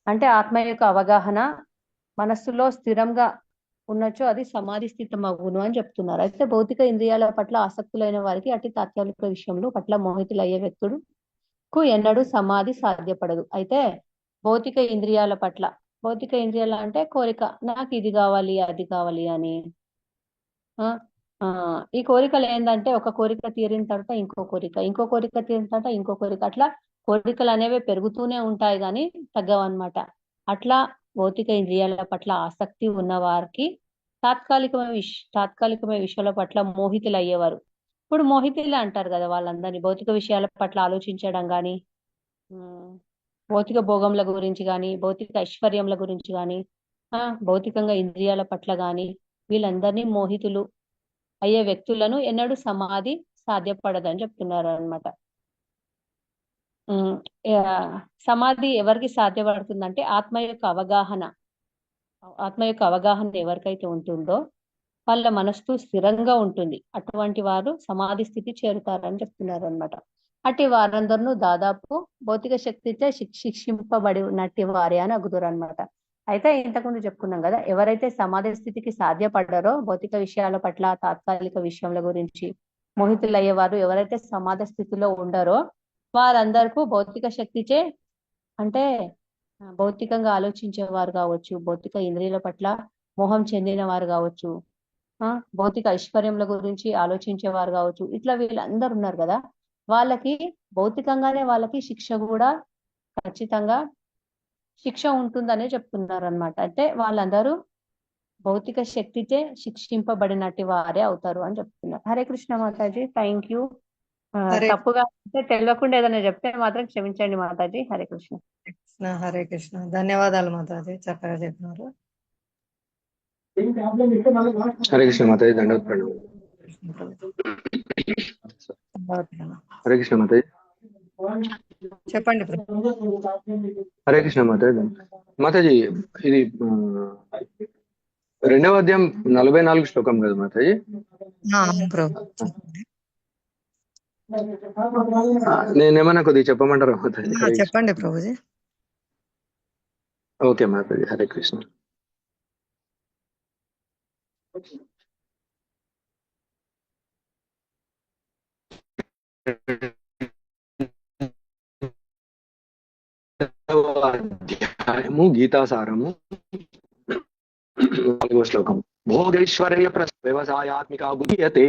అంటే ఆత్మ యొక్క అవగాహన మనస్సులో స్థిరంగా ఉన్నచో అది సమాధి స్థితమగును అని చెప్తున్నారు. అయితే భౌతిక ఇంద్రియాల పట్ల ఆసక్తులైన వారికి అతి తాత్కాలిక విషయంలో పట్ల మోహితులయ్యే వ్యక్తుడుకు ఎన్నడూ సమాధి సాధ్యపడదు. అయితే భౌతిక ఇంద్రియాల పట్ల, భౌతిక ఇంద్రియాలు అంటే కోరిక, నాకు ఇది కావాలి అది కావాలి అని ఈ కోరికలు ఏంటంటే ఒక కోరిక తీరిన తర్వాత ఇంకో కోరిక, ఇంకో కోరిక తీరిన తర్వాత ఇంకో కోరిక, అట్లా కోరికలు అనేవి పెరుగుతూనే ఉంటాయి కానీ తగ్గవన్నమాట. అట్లా భౌతిక ఇంద్రియాల పట్ల ఆసక్తి ఉన్న వారికి తాత్కాలికమైన విషయాల పట్ల మోహితులు అయ్యేవారు. ఇప్పుడు మోహితులు అంటారు కదా వాళ్ళందరినీ, భౌతిక విషయాల పట్ల ఆలోచించడం కానీ, భౌతిక భోగంల గురించి కానీ, భౌతిక ఐశ్వర్యంల గురించి కానీ, భౌతికంగా ఇంద్రియాల పట్ల కానీ వీళ్ళందరినీ మోహితులు అయ్యే వ్యక్తులను ఎన్నడూ సమాధి సాధ్యపడదని చెప్తున్నారు అనమాట. సమాధి ఎవరికి సాధ్యపడుతుందంటే ఆత్మ యొక్క అవగాహన ఎవరికైతే ఉంటుందో వాళ్ళ మనస్సు స్థిరంగా ఉంటుంది. అటువంటి వారు సమాధి స్థితి చేరుతారని చెప్తున్నారు అనమాట. అట్టి వారందరూ దాదాపు భౌతిక శక్తితో శిక్షింపబడినట్టి వారే అని అగుదురు అనమాట. అయితే ఇంతకుముందు చెప్పుకున్నాం కదా, ఎవరైతే సమాధి స్థితికి సాధ్యపడ్డారో భౌతిక విషయాల పట్ల తాత్కాలిక విషయాల గురించి మోహితులయ్యేవారు ఎవరైతే సమాధి స్థితిలో ఉండరో వారందరికీ భౌతిక శక్తిచే, అంటే భౌతికంగా ఆలోచించేవారు కావచ్చు, భౌతిక ఇంద్రియాల పట్ల మోహం చెందిన వారు కావచ్చు, భౌతిక ఐశ్వర్యముల గురించి ఆలోచించేవారు కావచ్చు, ఇట్లా వీళ్ళందరూ ఉన్నారు కదా, వాళ్ళకి భౌతికంగానే వాళ్ళకి శిక్ష కూడా ఖచ్చితంగా శిక్ష ఉంటుందనే చెప్తున్నారు అనమాట. అంటే వాళ్ళందరూ భౌతిక శక్తిచే శిక్షింపబడినట్టు వారే అవుతారు అని చెప్తున్నారు. Hare Krishna Mataji, thank you. తప్పుగా అంటే తెలియకుండా ఏదైనా చెప్తే మాత్రం క్షమించండి మాతాజీ. హరే కృష్ణ. హరే కృష్ణ. ధన్యవాదాలు మాతాజీ, చక్కగా చెప్పినారు. హరే కృష్ణ మాతాజీ, దండవత్. హరే కృష్ణ మాతాజీ, చెప్పండి. హరే కృష్ణ మాతాజీ. మాతాజీ ఇది 2వ అధ్యాయం 44 శ్లోకం కదా మాతాజీ? నేనేమన్నా కొద్దిగా చెప్పమంటారా మాతాజీ? చెప్పండి ప్రభుజీ. ఓకే మాతాజీ, హరే కృష్ణ. అధ్యాయము గీతాసారము 4వ శ్లోకం. భోగైశ్వర్య వ్యవసాయాత్మిక గుణ్యతే.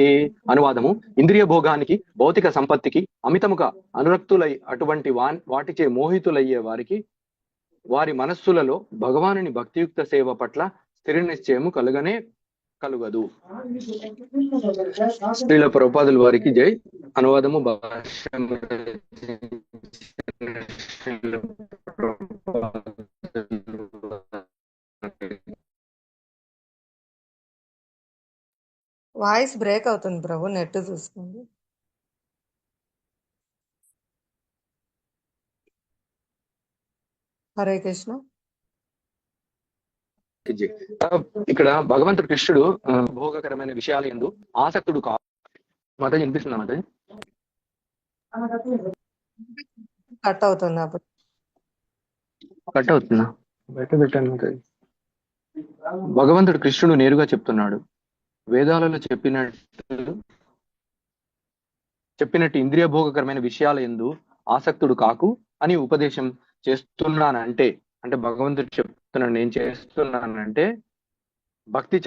అనువాదము: ఇంద్రియ భోగానికి, భౌతిక సంపత్తికి అమితముగా అనురక్తులై అటువంటి వాటిచే మోహితులయ్యే వారికి వారి మనస్సులలో భగవానుని భక్తియుక్త సేవ పట్ల స్థిర నిశ్చయము కలుగదు. శ్రీల ప్రభుపాదుల వారికి జై. అనువాదము వాయిస్ బ్రేక్ అవుతుంది ప్రభు, నెట్ చూసుకోండి. హరే కృష్ణ. ఇక్కడ భగవంతుడు కృష్ణుడు భోగకరమైన విషయాలు యందు ఆసక్తుడు కాదు. మాతాజీ వినిపిస్తుందా మాతాజీ? కట్ అవుతుంది. అప్పుడు కట్ అవుతుందా? బయట పెట్టాను మాతాజీ. భగవంతుడు కృష్ణుడు నేరుగా చెప్తున్నాడు, వేదాలలో చెప్పినట్టు ఇంద్రియ భోగకరమైన విషయాల యందు ఆసక్తుడు కాకు అని ఉపదేశం చేస్తున్నానంటే, అంటే భగవంతుడు చెప్తున్నాడు నేను చేస్తున్నానంటే భక్తి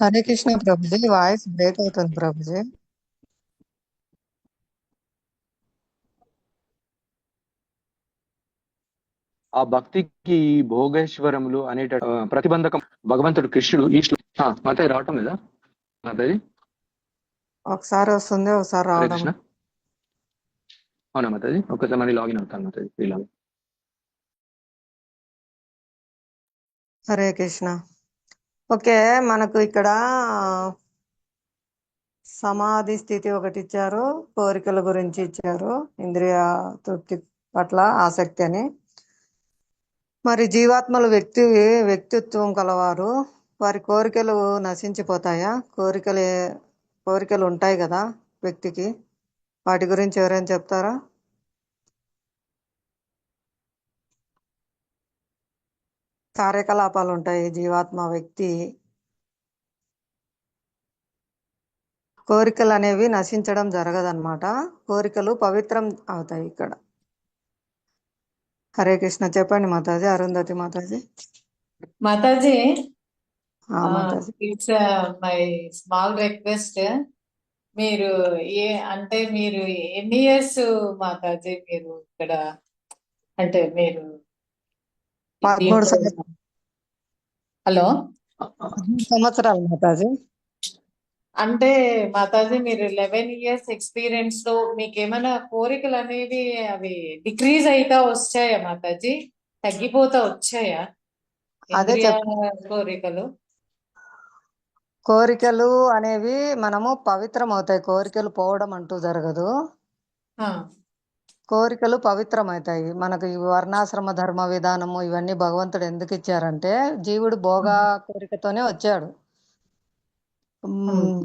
హరే కృష్ణ ప్రభుజీ, వాయిస్ బ్రేక్ అవుతుంది ప్రభుజీ. ఆ భక్తికి భోగేశ్వరములు అనేట ప్రతిబంధకం భగవంతుడు కృష్ణుడు ఈ మాతాజీ రావటం లేదా మాతాజీ? ఒకసారి వస్తుంది, ఒకసారి రావడం. అవునా మాతాజీ? ఒకసారి మళ్ళీ లాగిన్ అవుతాను మాతాజీ. హరే కృష్ణ. ఓకే, మనకు ఇక్కడ సమాధి స్థితి ఒకటి ఇచ్చారు, కోరికల గురించి ఇచ్చారు, ఇంద్రియ తృప్తి పట్ల ఆసక్తి అని. మరి జీవాత్మలు వ్యక్తిత్వం కలవారు, వారి కోరికలు నశించిపోతాయా? కోరికలు ఉంటాయి కదా వ్యక్తికి, వాటి గురించి ఎవరైనా చెప్తారా? కార్యకలాపాలు ఉంటాయి జీవాత్మ వ్యక్తి, కోరికలు అనేవి నశించడం జరగదన్నమాట, కోరికలు పవిత్రం అవుతాయి ఇక్కడ. హరే కృష్ణ. చెప్పండి Mataji. Arundhati Mataji. Mataji, Mataji. It's my small request. మీరు మీరు ఎన్ని ఇయర్స్ మాతాజీ మీరు ఇక్కడ, అంటే మీరు 13 సంవత్సరాలు. హలో, 13 సంవత్సరాలు మాతాజీ. అంటే మాతాజీ మీరు 11 ఇయర్స్ ఎక్స్పీరియన్స్ లో మీకు ఏమైనా కోరికలు అనేవి అవి డిక్రీజ్ అయితా వచ్చాయా మాతాజీ? తగ్గిపోతా వచ్చాయా అదే కోరికలు? కోరికలు అనేవి మనము పవిత్రం అవుతాయి, కోరికలు పోవడం అంటూ జరగదు. కోరికలు పవిత్రం అవుతాయి. మనకు ఈ వర్ణాశ్రమ ధర్మ విధానము ఇవన్నీ భగవంతుడు ఎందుకు ఇచ్చారంటే, జీవుడు భోగ కోరికతోనే వచ్చాడు,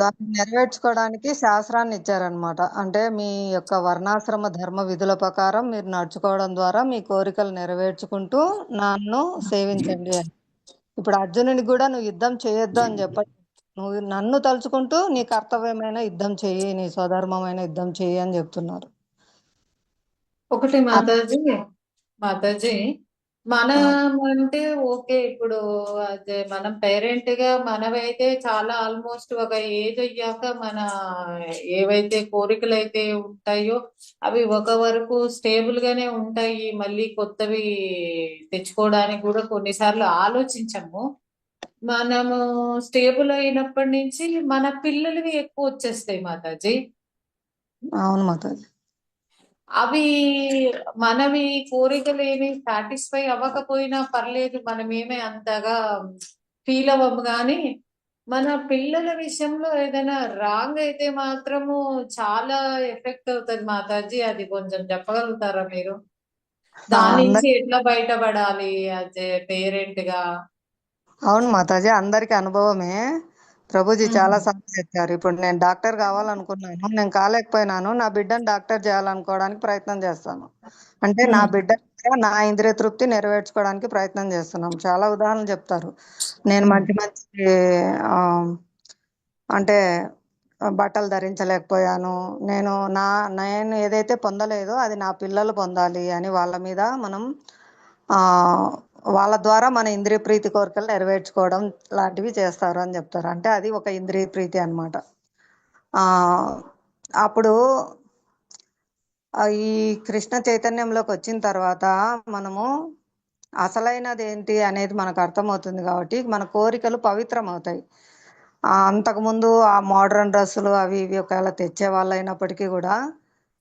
దాన్ని నెరవేర్చుకోవడానికి శాస్త్రాన్ని ఇచ్చారనమాట. అంటే మీ యొక్క వర్ణాశ్రమ ధర్మ విధుల ప్రకారం మీరు నడుచుకోవడం ద్వారా మీ కోరికలు నెరవేర్చుకుంటూ నన్ను సేవించండి అని. ఇప్పుడు అర్జునుడికి కూడా నువ్వు యుద్ధం చేయొద్దు అని చెప్పండి, నువ్వు నన్ను తలుచుకుంటూ నీ కర్తవ్యమైన యుద్ధం చెయ్యి, నీ స్వధర్మమైన యుద్ధం చెయ్యి అని చెప్తున్నారు. ఒకటి మాతాజీ మనం అంటే ఓకే, ఇప్పుడు అదే మనం పేరెంట్ గా మనమైతే చాలా ఆల్మోస్ట్ ఒక ఏజ్ అయ్యాక మన ఏవైతే కోరికలు అయితే ఉంటాయో అవి ఒక వరకు స్టేబుల్ గానే ఉంటాయి. మళ్ళీ కొత్తవి తెచ్చుకోవడానికి కూడా కొన్నిసార్లు ఆలోచించము. మనము స్టేబుల్ అయినప్పటి నుంచి మన పిల్లలవి ఎక్కువ వచ్చేస్తాయి మాతాజీ. అవును మాతాజీ. అవి మనవి కోరికలు ఏమి సాటిస్ఫై అవ్వకపోయినా పర్లేదు, మనమేమే అంతగా ఫీల్ అవ్వము. కానీ మన పిల్లల విషయంలో ఏదైనా రాంగ్ అయితే మాత్రము చాలా ఎఫెక్ట్ అవుతుంది మాతాజీ. అది కొంచెం చెప్పగలుగుతారా మీరు? దాని నుంచి ఎట్లా బయటపడాలి అదే పేరెంట్ గా? అవును మాతాజీ, అందరికి అనుభవమే. ప్రభుజీ చాలా సార్లు చెప్పారు. ఇప్పుడు నేను డాక్టర్ కావాలనుకున్నాను, నేను కాలేకపోయినాను, నా బిడ్డను డాక్టర్ చేయాలనుకోవడానికి ప్రయత్నం చేస్తాను. అంటే నా బిడ్డ నా ఇంద్రియ తృప్తి నెరవేర్చుకోవడానికి ప్రయత్నం చేస్తున్నాం. చాలా ఉదాహరణలు చెప్తారు. నేను మంచి అంటే బట్టలు ధరించలేకపోయాను, నేను ఏదైతే పొందలేదో అది నా పిల్లలు పొందాలి అని వాళ్ళ మీద మనం వాళ్ళ ద్వారా మన ఇంద్రియ ప్రీతి కోరికలు నెరవేర్చుకోవడం లాంటివి చేస్తారు అని చెప్తారు. అంటే అది ఒక ఇంద్రియ ప్రీతి అనమాట. అప్పుడు ఈ కృష్ణ చైతన్యంలోకి వచ్చిన తర్వాత మనము అసలైనది ఏంటి అనేది మనకు అర్థమవుతుంది కాబట్టి మన కోరికలు పవిత్రం అవుతాయి. అంతకుముందు ఆ మోడర్న్ డ్రెస్సులు అవి ఇవి ఒకవేళ తెచ్చే వాళ్ళు అయినప్పటికీ కూడా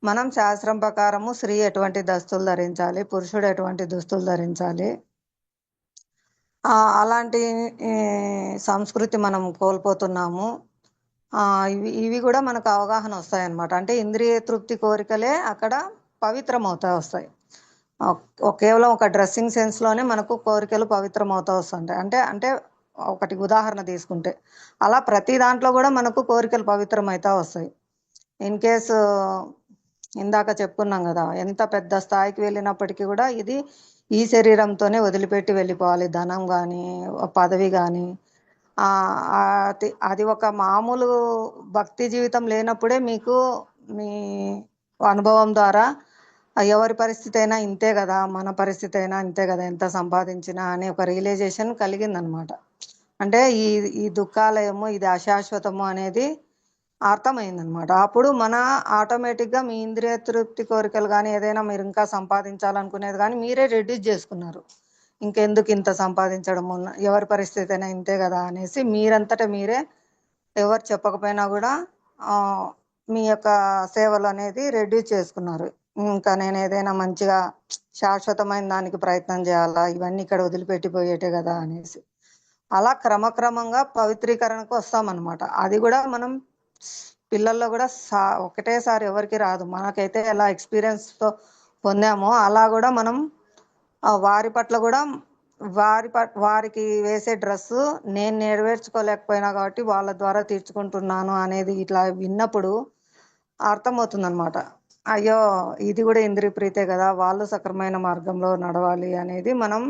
మనం శాస్త్రం ప్రకారము స్త్రీ ఎటువంటి దుస్తులు ధరించాలి, పురుషుడు ఎటువంటి దుస్తులు ధరించాలి, అలాంటి సంస్కృతి మనం కోల్పోతున్నాము. ఇవి కూడా మనకు అవగాహన వస్తాయి అన్నమాట. అంటే ఇంద్రియ తృప్తి కోరికలే అక్కడ పవిత్రం అవుతా వస్తాయి. కేవలం ఒక డ్రెస్సింగ్ సెన్స్లోనే మనకు కోరికలు పవిత్రం అవుతా వస్తుంటాయి. అంటే ఒకటి ఉదాహరణ తీసుకుంటే అలా ప్రతి దాంట్లో కూడా మనకు కోరికలు పవిత్రం అవుతా వస్తాయి. ఇన్ కేసు ఇందాక చెప్పుకున్నాం కదా, ఎంత పెద్ద స్థాయికి వెళ్ళినప్పటికీ కూడా ఇది ఈ శరీరంతోనే వదిలిపెట్టి వెళ్ళిపోవాలి. ధనం కానీ పదవి కానీ అది ఒక మామూలు భక్తి జీవితం లేనప్పుడే మీకు మీ అనుభవం ద్వారా ఎవరి పరిస్థితి అయినా ఇంతే కదా, మన పరిస్థితి అయినా ఇంతే కదా, ఎంత సంపాదించినా అనే ఒక రియలైజేషన్ కలిగిందనమాట. అంటే ఈ దుఃఖాలయము ఇది అశాశ్వతము అనేది అర్థమైందనమాట. అప్పుడు మన ఆటోమేటిక్గా మీ ఇంద్రియ తృప్తి కోరికలు కానీ ఏదైనా మీరు ఇంకా సంపాదించాలనుకునేది కానీ మీరే రెడ్యూస్ చేసుకున్నారు. ఇంకెందుకు ఇంత సంపాదించడము, ఎవరి పరిస్థితి అయినా ఇంతే కదా అనేసి మీరంతటా మీరే ఎవరు చెప్పకపోయినా కూడా మీ యొక్క సేవలు అనేది రెడ్యూస్ చేసుకున్నారు. ఇంకా నేను ఏదైనా మంచిగా శాశ్వతమైన దానికి ప్రయత్నం చేయాలా, ఇవన్నీ ఇక్కడ వదిలిపెట్టిపోయేటే కదా అనేసి. అలా క్రమక్రమంగా పవిత్రీకరణకు వస్తామన్నమాట. అది కూడా మనం పిల్లల్లో కూడా ఒకటేసారి ఎవరికి రాదు. మనకైతే ఎలా ఎక్స్పీరియన్స్తో పొందామో అలా కూడా మనం వారి పట్ల కూడా వారికి వేసే డ్రెస్సు నేను నెరవేర్చుకోలేకపోయినా కాబట్టి వాళ్ళ ద్వారా తీర్చుకుంటున్నాను అనేది ఇట్లా విన్నప్పుడు అర్థమవుతుంది అనమాట. అయ్యో ఇది కూడా ఇంద్రియ ప్రీతే కదా, వాళ్ళు సక్రమైన మార్గంలో నడవాలి అనేది మనం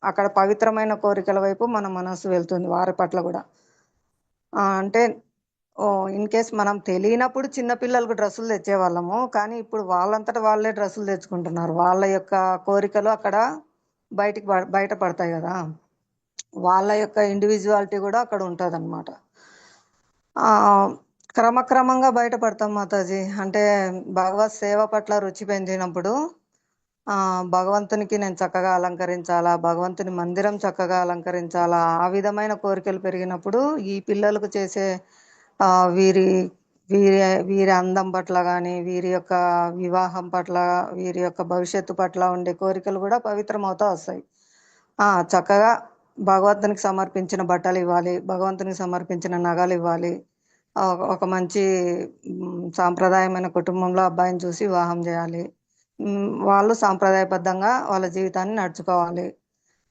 అక్కడ పవిత్రమైన కోరికల వైపు మన మనసు వెళ్తుంది వారి పట్ల కూడా. అంటే ఇన్ కేస్ మనం తెలియనప్పుడు చిన్నపిల్లలకు డ్రెస్సులు తెచ్చేవాళ్ళము, కానీ ఇప్పుడు వాళ్ళంతటా వాళ్ళే డ్రెస్సులు తెచ్చుకుంటున్నారు. వాళ్ళ యొక్క కోరికలు అక్కడ బయటపడతాయి కదా, వాళ్ళ యొక్క ఇండివిజువాలిటీ కూడా అక్కడ ఉంటుంది అనమాట. క్రమక్రమంగా బయటపడతాం మాతాజీ. అంటే భగవత్ సేవ పట్ల రుచి పెంచినప్పుడు భగవంతునికి నేను చక్కగా అలంకరించాలా, భగవంతుని మందిరం చక్కగా అలంకరించాలా, ఆ విధమైన కోరికలు పెరిగినప్పుడు ఈ పిల్లలకు చేసే వీరి వీరి వీరి అందం పట్ల కానీ, వీరి యొక్క వివాహం పట్ల, వీరి యొక్క భవిష్యత్తు పట్ల ఉండే కోరికలు కూడా పవిత్రమవుతా వస్తాయి. చక్కగా భగవంతునికి సమర్పించిన బట్టలు ఇవ్వాలి, భగవంతునికి సమర్పించిన నగలు ఇవ్వాలి, ఒక మంచి సాంప్రదాయమైన కుటుంబంలో అబ్బాయిని చూసి వివాహం చేయాలి, వాళ్ళు సాంప్రదాయబద్ధంగా వాళ్ళ జీవితాన్ని నడుచుకోవాలి.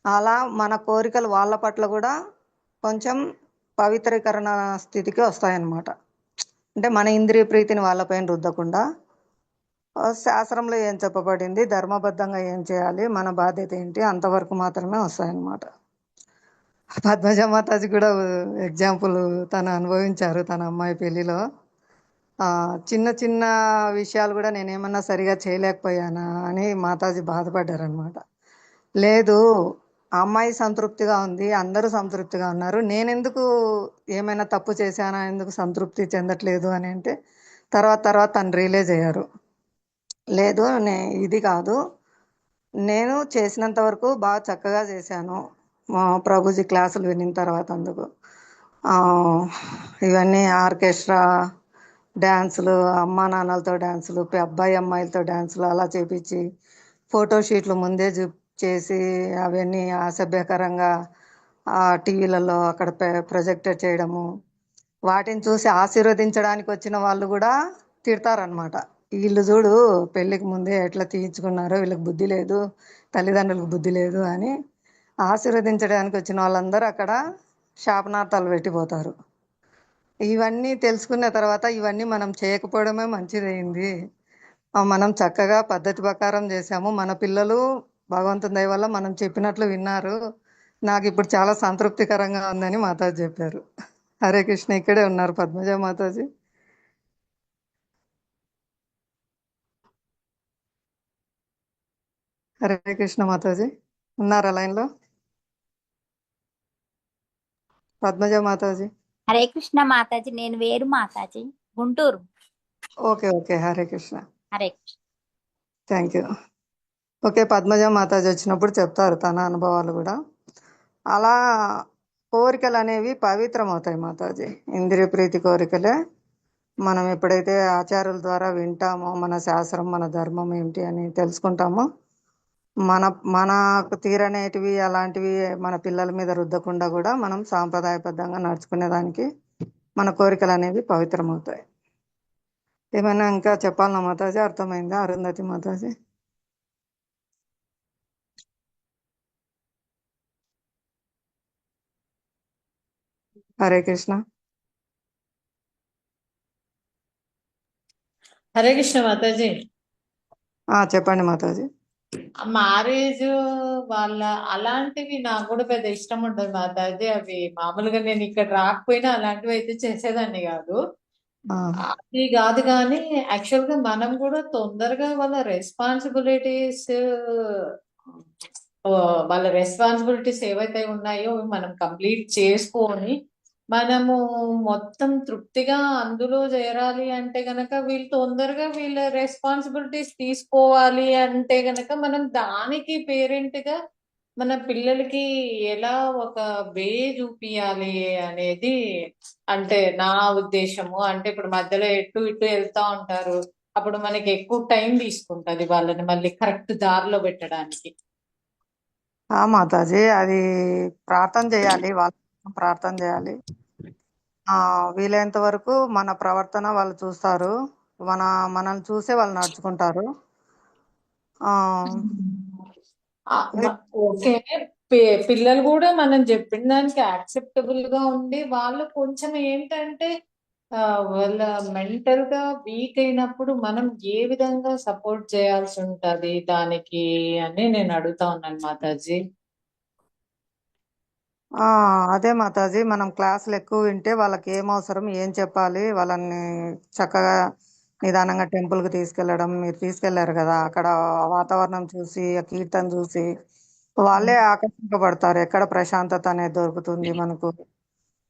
అలా మన కోరికలు వాళ్ళ పట్ల కూడా కొంచెం పవిత్రీకరణ స్థితికి వస్తాయన్నమాట. అంటే మన ఇంద్రియ ప్రీతిని వాళ్ళపైన రుద్దకుండా శాస్త్రంలో ఏం చెప్పబడింది, ధర్మబద్ధంగా ఏం చేయాలి, మన బాధ్యత ఏంటి, అంతవరకు మాత్రమే వస్తాయన్నమాట. పద్మజ మాతాజీ కూడా ఎగ్జాంపుల్ తను అనుభవించారు తన అమ్మాయి పెళ్లిలో. చిన్న చిన్న విషయాలు కూడా నేనేమన్నా సరిగా చేయలేకపోయానా అని మాతాజీ బాధపడ్డారనమాట. లేదు, అమ్మాయి సంతృప్తిగా ఉంది, అందరూ సంతృప్తిగా ఉన్నారు, నేనెందుకు ఏమైనా తప్పు చేశానా, ఎందుకు సంతృప్తి చెందట్లేదు అని అంటే తర్వాత తను రియలైజ్ అయ్యారు. లేదు, ఇది కాదు, నేను చేసినంత వరకు బాగా చక్కగా చేశాను. ప్రభుజీ క్లాసులు వినిన తర్వాత అందుకు ఇవన్నీ ఆర్కెస్ట్రా డ్యాన్సులు, అమ్మా నాన్నలతో డ్యాన్సులు, అబ్బాయి అమ్మాయిలతో డ్యాన్సులు అలా చేపించి ఫోటోషూట్లు ముందే చేసి అవన్నీ అసభ్యకరంగా టీవీలలో అక్కడ ప్రొజెక్టర్ చేయడము, వాటిని చూసి ఆశీర్వదించడానికి వచ్చిన వాళ్ళు కూడా తిడతారనమాట. వీళ్ళు చూడు పెళ్ళికి ముందే ఎట్లా తీయించుకున్నారో, వీళ్ళకి బుద్ధి లేదు, తల్లిదండ్రులకు బుద్ధి లేదు అని ఆశీర్వదించడానికి వచ్చిన వాళ్ళందరూ అక్కడ శాపనార్థాలు పెట్టిపోతారు. ఇవన్నీ తెలుసుకున్న తర్వాత ఇవన్నీ మనం చేయకపోవడమే మంచిదైంది. మనం చక్కగా పద్ధతి ప్రకారం చేసాము, మన పిల్లలు భగవంతుని దయ వల్ల మనం చెప్పినట్లు విన్నారు, నాకు ఇప్పుడు చాలా సంతృప్తికరంగా ఉందని మాతాజీ చెప్పారు. హరే కృష్ణ. ఇక్కడే ఉన్నారు పద్మజ మాతాజీ. హరే కృష్ణ మాతాజీ, ఉన్నారా లైన్లో? పద్మజ మాతాజీ. హరే కృష్ణ మాతాజీ, నేను వేరు Mataji, Guntur. Okay, Hare Krishna. Hare Krishna. Thank you. Okay, Padmaja Mataji వచ్చినప్పుడు చెప్తారు తన అనుభవాలు కూడా. అలా కోరికలు అనేవి పవిత్రం అవుతాయి మాతాజీ. ఇంద్రియ ప్రీతి కోరికలే మనం ఎప్పుడైతే ఆచారాల ద్వారా వింటామో, మన శాస్త్రం మన ధర్మం ఏంటి అని తెలుసుకుంటామో, మనకు తీరనేటివి అలాంటివి మన పిల్లల మీద రుద్దకుండా కూడా మనం సాంప్రదాయబద్ధంగా నడుచుకునేదానికి మన కోరికలు అనేవి పవిత్రమవుతాయి. ఏమైనా ఇంకా చెప్పాలన్నా మాతాజీ? అర్థమైందా అరుంధతి మాతాజీ? హరే కృష్ణ. హరే కృష్ణ మాతాజీ. చెప్పండి మాతాజీ. మ్యారేజ్ వాళ్ళ అలాంటివి నాకు కూడా పెద్ద ఇష్టం ఉండదు మాతాజీ. అవి మామూలుగా నేను ఇక్కడ రాకపోయినా అలాంటివి అయితే చేసేదాన్ని కాదు. అది కాదు కానీ యాక్చువల్ గా మనం కూడా తొందరగా వాళ్ళ రెస్పాన్సిబిలిటీస్ ఏవైతే ఉన్నాయో మనం కంప్లీట్ చేసుకొని మనము మొత్తం తృప్తిగా అందులో చేరాలి అంటే గనక వీళ్ళు తొందరగా వీళ్ళ రెస్పాన్సిబిలిటీస్ తీసుకోవాలి అంటే గనక మనం దానికి పేరెంట్ గా మన పిల్లలకి ఎలా ఒక వే చూపియాలి అనేది అంటే నా ఉద్దేశము. అంటే ఇప్పుడు మధ్యలో ఎటు ఇటు వెళ్తా ఉంటారు, అప్పుడు మనకి ఎక్కువ టైం తీసుకుంటది వాళ్ళని మళ్ళీ కరెక్ట్ దారిలో పెట్టడానికి. మాతాజీ, అది ప్రార్థన చేయాలి, వాళ్ళ ప్రార్థన చేయాలి. వీలైనంత వరకు మన ప్రవర్తన వాళ్ళు చూస్తారు. మనల్ని చూసే వాళ్ళు నడుచుకుంటారు. ఆ ఆ, ఓకే. పిల్లలు కూడా మనం చెప్పిన దానికి యాక్సెప్టబుల్ గా ఉండి వాళ్ళు కొంచెం ఏంటంటే వాళ్ళ మెంటల్ గా వీక్ అయినప్పుడు మనం ఏ విధంగా సపోర్ట్ చేయాల్సి ఉంటది దానికి అని నేను అడుగుతా ఉన్నాను మాతాజీ. అదే మాతాజీ, మనం క్లాసులు ఎక్కువ వింటే వాళ్ళకి ఏం అవసరం, ఏం చెప్పాలి, వాళ్ళని చక్కగా నిదానంగా టెంపుల్కి తీసుకెళ్ళడం. మీరు తీసుకెళ్లారు కదా, అక్కడ వాతావరణం చూసి, ఆ కీర్తన చూసి వాళ్ళే ఆకర్షింపబడతారు. ఎక్కడ ప్రశాంతత అనేది దొరుకుతుంది మనకు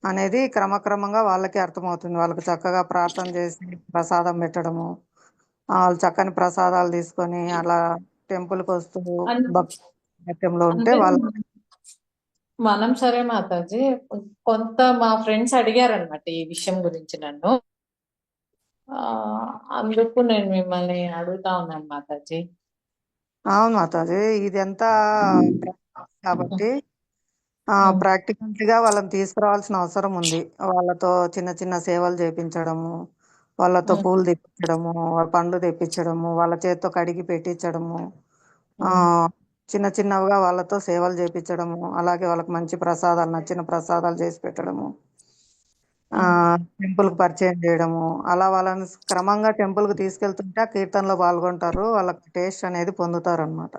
అనేది క్రమక్రమంగా వాళ్ళకి అర్థమవుతుంది. వాళ్ళకి చక్కగా ప్రార్థన చేసి ప్రసాదం పెట్టడము, వాళ్ళు చక్కని ప్రసాదాలు తీసుకొని అలా టెంపుల్కి వస్తూ అన్- భక్తిలో ఉంటే అంటే వాళ్ళ మనం సరే మాతాజీ, కొంత మా ఫ్రెండ్స్ అడిగారనమాట ఈ విషయం గురించి నన్ను. ఆ, అందుకు నేను మిమ్మల్ని అడుగుతా ఉన్నాను మాతాజీ. అవును మాతాజీ, ఇది ఎంత కాబట్టి ప్రాక్టికల్ గా వాళ్ళని తీసుకురావాల్సిన అవసరం ఉంది. వాళ్ళతో చిన్న చిన్న సేవలు చేపించడము, వాళ్ళతో పూలు తెప్పించడము, పండ్లు తెప్పించడము, వాళ్ళ చేతితో కడిగి పెట్టించడము, ఆ చిన్న చిన్నవిగా వాళ్ళతో సేవలు చేపించడము, అలాగే వాళ్ళకి మంచి ప్రసాదాలు, నచ్చిన ప్రసాదాలు చేసి పెట్టడము, టెంపుల్ కి పరిచయం చేయడము. అలా వాళ్ళని క్రమంగా టెంపుల్ కి తీసుకెళ్తుంటే ఆ కీర్తనలో పాల్గొంటారు, వాళ్ళకి టేస్ట్ అనేది పొందుతారు అనమాట.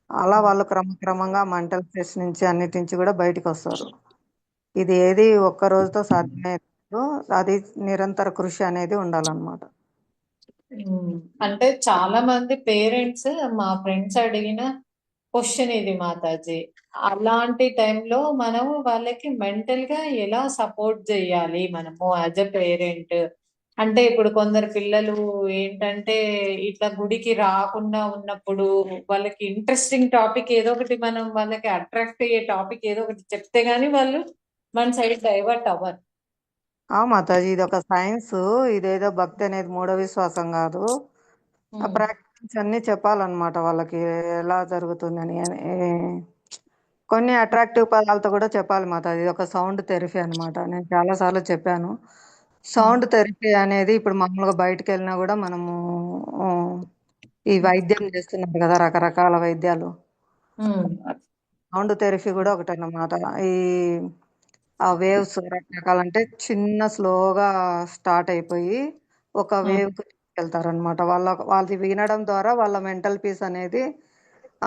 అలా వాళ్ళు క్రమక్రమంగా మెంటల్ స్ట్రెస్ నుంచి అన్నిటి నుంచి కూడా బయటకు వస్తారు. ఇది ఏది ఒక్క రోజుతో సాధ్యమే కాదు, అది నిరంతర కృషి అనేది ఉండాలన్నమాట. అంటే చాలా మంది పేరెంట్స్, మా ఫ్రెండ్స్ అడిగిన క్వశ్చన్ ఇది మాతాజీ. అలాంటి టైంలో మనము వాళ్ళకి మెంటల్ గా ఎలా సపోర్ట్ చేయాలి మనము యాజ్ ఎ పేరెంట్? అంటే ఇప్పుడు కొందరు పిల్లలు ఏంటంటే ఇట్లా గుడికి రాకుండా ఉన్నప్పుడు వాళ్ళకి ఇంట్రెస్టింగ్ టాపిక్ ఏదో ఒకటి, మనం వాళ్ళకి అట్రాక్ట్ అయ్యే టాపిక్ ఏదో ఒకటి చెప్తే గానీ వాళ్ళు మన సైడ్ డైవర్ట్ అవ్వరు. మాతాజీ, ఇది ఒక సైన్స్. ఇదేదో భక్తి అనేది మూఢ విశ్వాసం కాదు. ఆ ప్రాక్టికల్స్ అన్ని చెప్పాలన్నమాట వాళ్ళకి, ఎలా జరుగుతుందని. కొన్ని అట్రాక్టివ్ పదాలతో కూడా చెప్పాలి మాతాజీ. ఇది ఒక సౌండ్ థెరపీ అన్నమాట. నేను చాలా సార్లు చెప్పాను. సౌండ్ థెరపీ అనేది ఇప్పుడు మామూలుగా బయటకు వెళ్ళినా కూడా మనము ఈ వైద్యం చేస్తున్నారు కదా, రకరకాల వైద్యాలు. సౌండ్ థెరపీ కూడా ఒకటి అన్నమాట. ఆ వేవ్స్ రకరకాలంటే చిన్న స్లోగా స్టార్ట్ అయిపోయి ఒక వేవ్ కు వెళ్తారనమాట. వాళ్ళది వినడం ద్వారా వాళ్ళ మెంటల్ పీస్ అనేది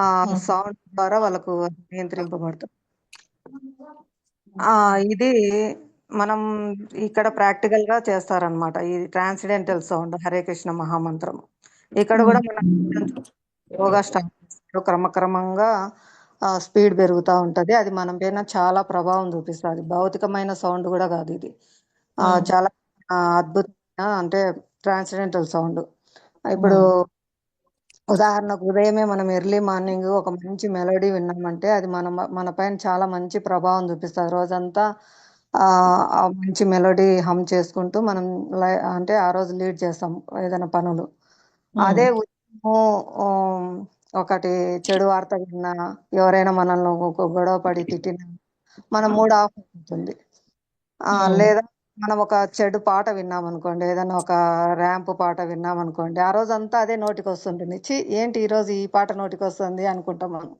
ఆ సౌండ్ ద్వారా వాళ్ళకు నియంత్రింపబడుతుంది. ఇది మనం ఇక్కడ ప్రాక్టికల్ గా చేస్తారనమాట. ఈ ట్రాన్సిడెంటల్ సౌండ్, హరే కృష్ణ మహామంత్రం. ఇక్కడ కూడా మనం స్లోగా స్టార్ట్ చేస్తారు, క్రమక్రమంగా స్పీడ్ పెరుగుతూ ఉంటది. అది మన పైన చాలా ప్రభావం చూపిస్తుంది. భౌతికమైన సౌండ్ కూడా కాదు ఇది. చాలా అద్భుతమైన, అంటే ట్రాన్సిడెంటల్ సౌండ్. ఇప్పుడు ఉదాహరణకు ఉదయమే మనం ఎర్లీ మార్నింగ్ ఒక మంచి మెలోడీ విన్నామంటే అది మన పైన చాలా మంచి ప్రభావం చూపిస్తుంది. రోజంతా ఆ మంచి మెలోడీ హమ్ చేసుకుంటూ మనం అంటే ఆ రోజు లీడ్ చేస్తాం ఏదైనా పనులు. అదే ఉదయము ఒకటి చెడు వార్త విన్నా, ఎవరైనా మనల్ని గొడవ పడి తిట్టినా మన మూడ్ ఆఫ్ అవుతుంది. లేదా మనం ఒక చెడు పాట విన్నాం అనుకోండి, ఏదైనా ఒక ర్యాంప్ పాట విన్నాం అనుకోండి, ఆ రోజు అంతా అదే నోటికి వస్తుంటుంది. ఏంటి ఈ రోజు ఈ పాట నోటికి వస్తుంది అనుకుంటాం మనం.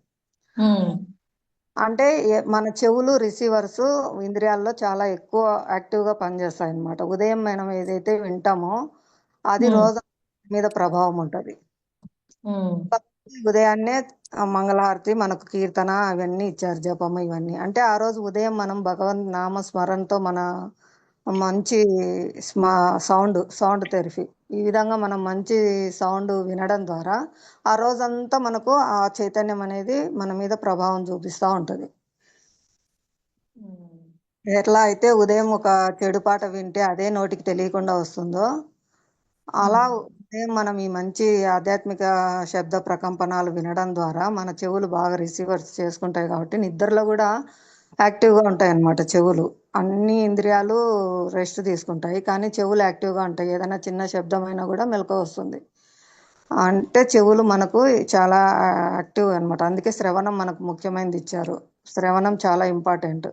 అంటే మన చెవులు రిసీవర్స్ ఇంద్రియాల్లో చాలా ఎక్కువ యాక్టివ్ గా పనిచేస్తాయి అన్నమాట. ఉదయం మనం ఏదైతే వింటామో అది రోజు మీద ప్రభావం ఉంటది. ఉదయాన్నే మంగళహారతి, మనకు కీర్తన అవన్నీ ఇచ్చారు, జపము ఇవన్నీ. అంటే ఆ రోజు ఉదయం మనం భగవన్ నామ స్మరణతో మన మంచి సౌండ్ థెరపీ, ఈ విధంగా మనం మంచి సౌండ్ వినడం ద్వారా ఆ రోజంతా మనకు ఆ చైతన్యం అనేది మన మీద ప్రభావం చూపిస్తూ ఉంటది. ఎట్లా అయితే ఉదయం ఒక చెడు పాట వింటే అదే నోటికి తెలియకుండా వస్తుందో, అలా ఉదయం మనం ఈ మంచి ఆధ్యాత్మిక శబ్ద ప్రకంపనాలు వినడం ద్వారా మన చెవులు బాగా రిసీవర్స్ చేసుకుంటాయి. కాబట్టి నిద్రలో కూడా యాక్టివ్గా ఉంటాయి అన్నమాట చెవులు. అన్ని ఇంద్రియాలు రెస్ట్ తీసుకుంటాయి, కానీ చెవులు యాక్టివ్గా ఉంటాయి. ఏదైనా చిన్న శబ్దమైనా కూడా మెలకువ వస్తుంది. అంటే చెవులు మనకు చాలా యాక్టివ్ అన్నమాట. అందుకే శ్రవణం మనకు ముఖ్యమైనది ఇచ్చారు. శ్రవణం చాలా ఇంపార్టెంట్.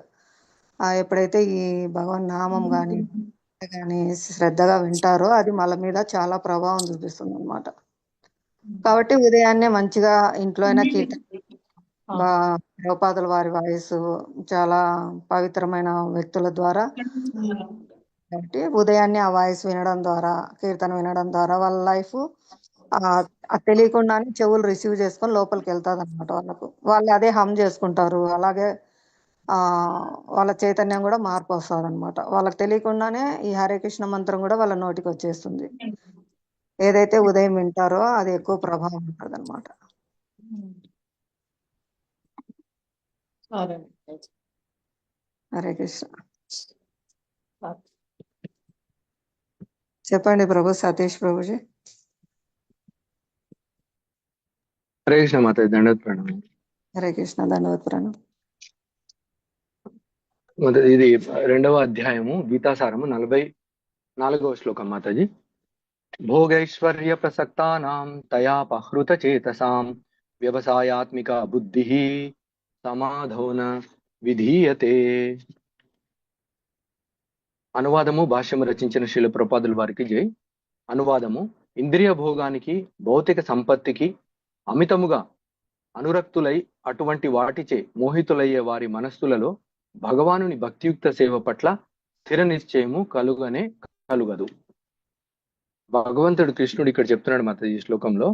ఎప్పుడైతే ఈ భగవన్ నామం కానీ శ్రద్ధగా వింటారో అది వాళ్ళ మీద చాలా ప్రభావం చూపిస్తుంది అనమాట. కాబట్టి ఉదయాన్నే మంచిగా ఇంట్లో అయినా కీర్తన, ప్రభుపాదుల వారి వాయిస్ చాలా పవిత్రమైన వ్యక్తుల ద్వారా, కాబట్టి ఉదయాన్నే ఆ వాయిస్ వినడం ద్వారా, కీర్తన వినడం ద్వారా వాళ్ళ లైఫ్ తెలియకుండానే చెవులు రిసీవ్ చేసుకొని లోపలికి వెళ్తాది అనమాట. వాళ్ళు అదే హమ్ చేసుకుంటారు. అలాగే వాళ్ళ చైతన్యం కూడా మార్పు వస్తుంది అనమాట. వాళ్ళకి తెలియకుండానే ఈ హరే కృష్ణ మంత్రం కూడా వాళ్ళ నోటికి వచ్చేస్తుంది. ఏదైతే ఉదయం వింటారో అది ఎక్కువ ప్రభావం ఉంటుంది అనమాట. హరే కృష్ణ. చెప్పండి ప్రభు. సతీష్ ప్రభుజీ. హరే కృష్ణ మాతాజీ, దండవత్ ప్రణామం. హరే కృష్ణ, దండవత్ ప్రణామం. ఇది 2వ అధ్యాయము గీతాసారము 44వ శ్లోకం మాతాజీ. భోగైశ్వర్య ప్రసక్తానాం తయాపహృత చేతసాం వ్యవసాయాత్మిక బుద్ధి సమాధౌన విధీయతే. అనువాదము భాష్యము రచించిన శ్రీల ప్రభుపాదుల వారికి జై. అనువాదము: ఇంద్రియ భోగానికి, భౌతిక సంపత్తికి అమితముగా అనురక్తులై అటువంటి వాటిచే మోహితులయ్యే వారి మనస్సులలో భగవానుని భక్తియుక్త సేవ పట్ల స్థిర నిశ్చయము కలుగదు. భగవంతుడు కృష్ణుడు ఇక్కడ చెప్తున్నాడు మాత ఈ శ్లోకంలో,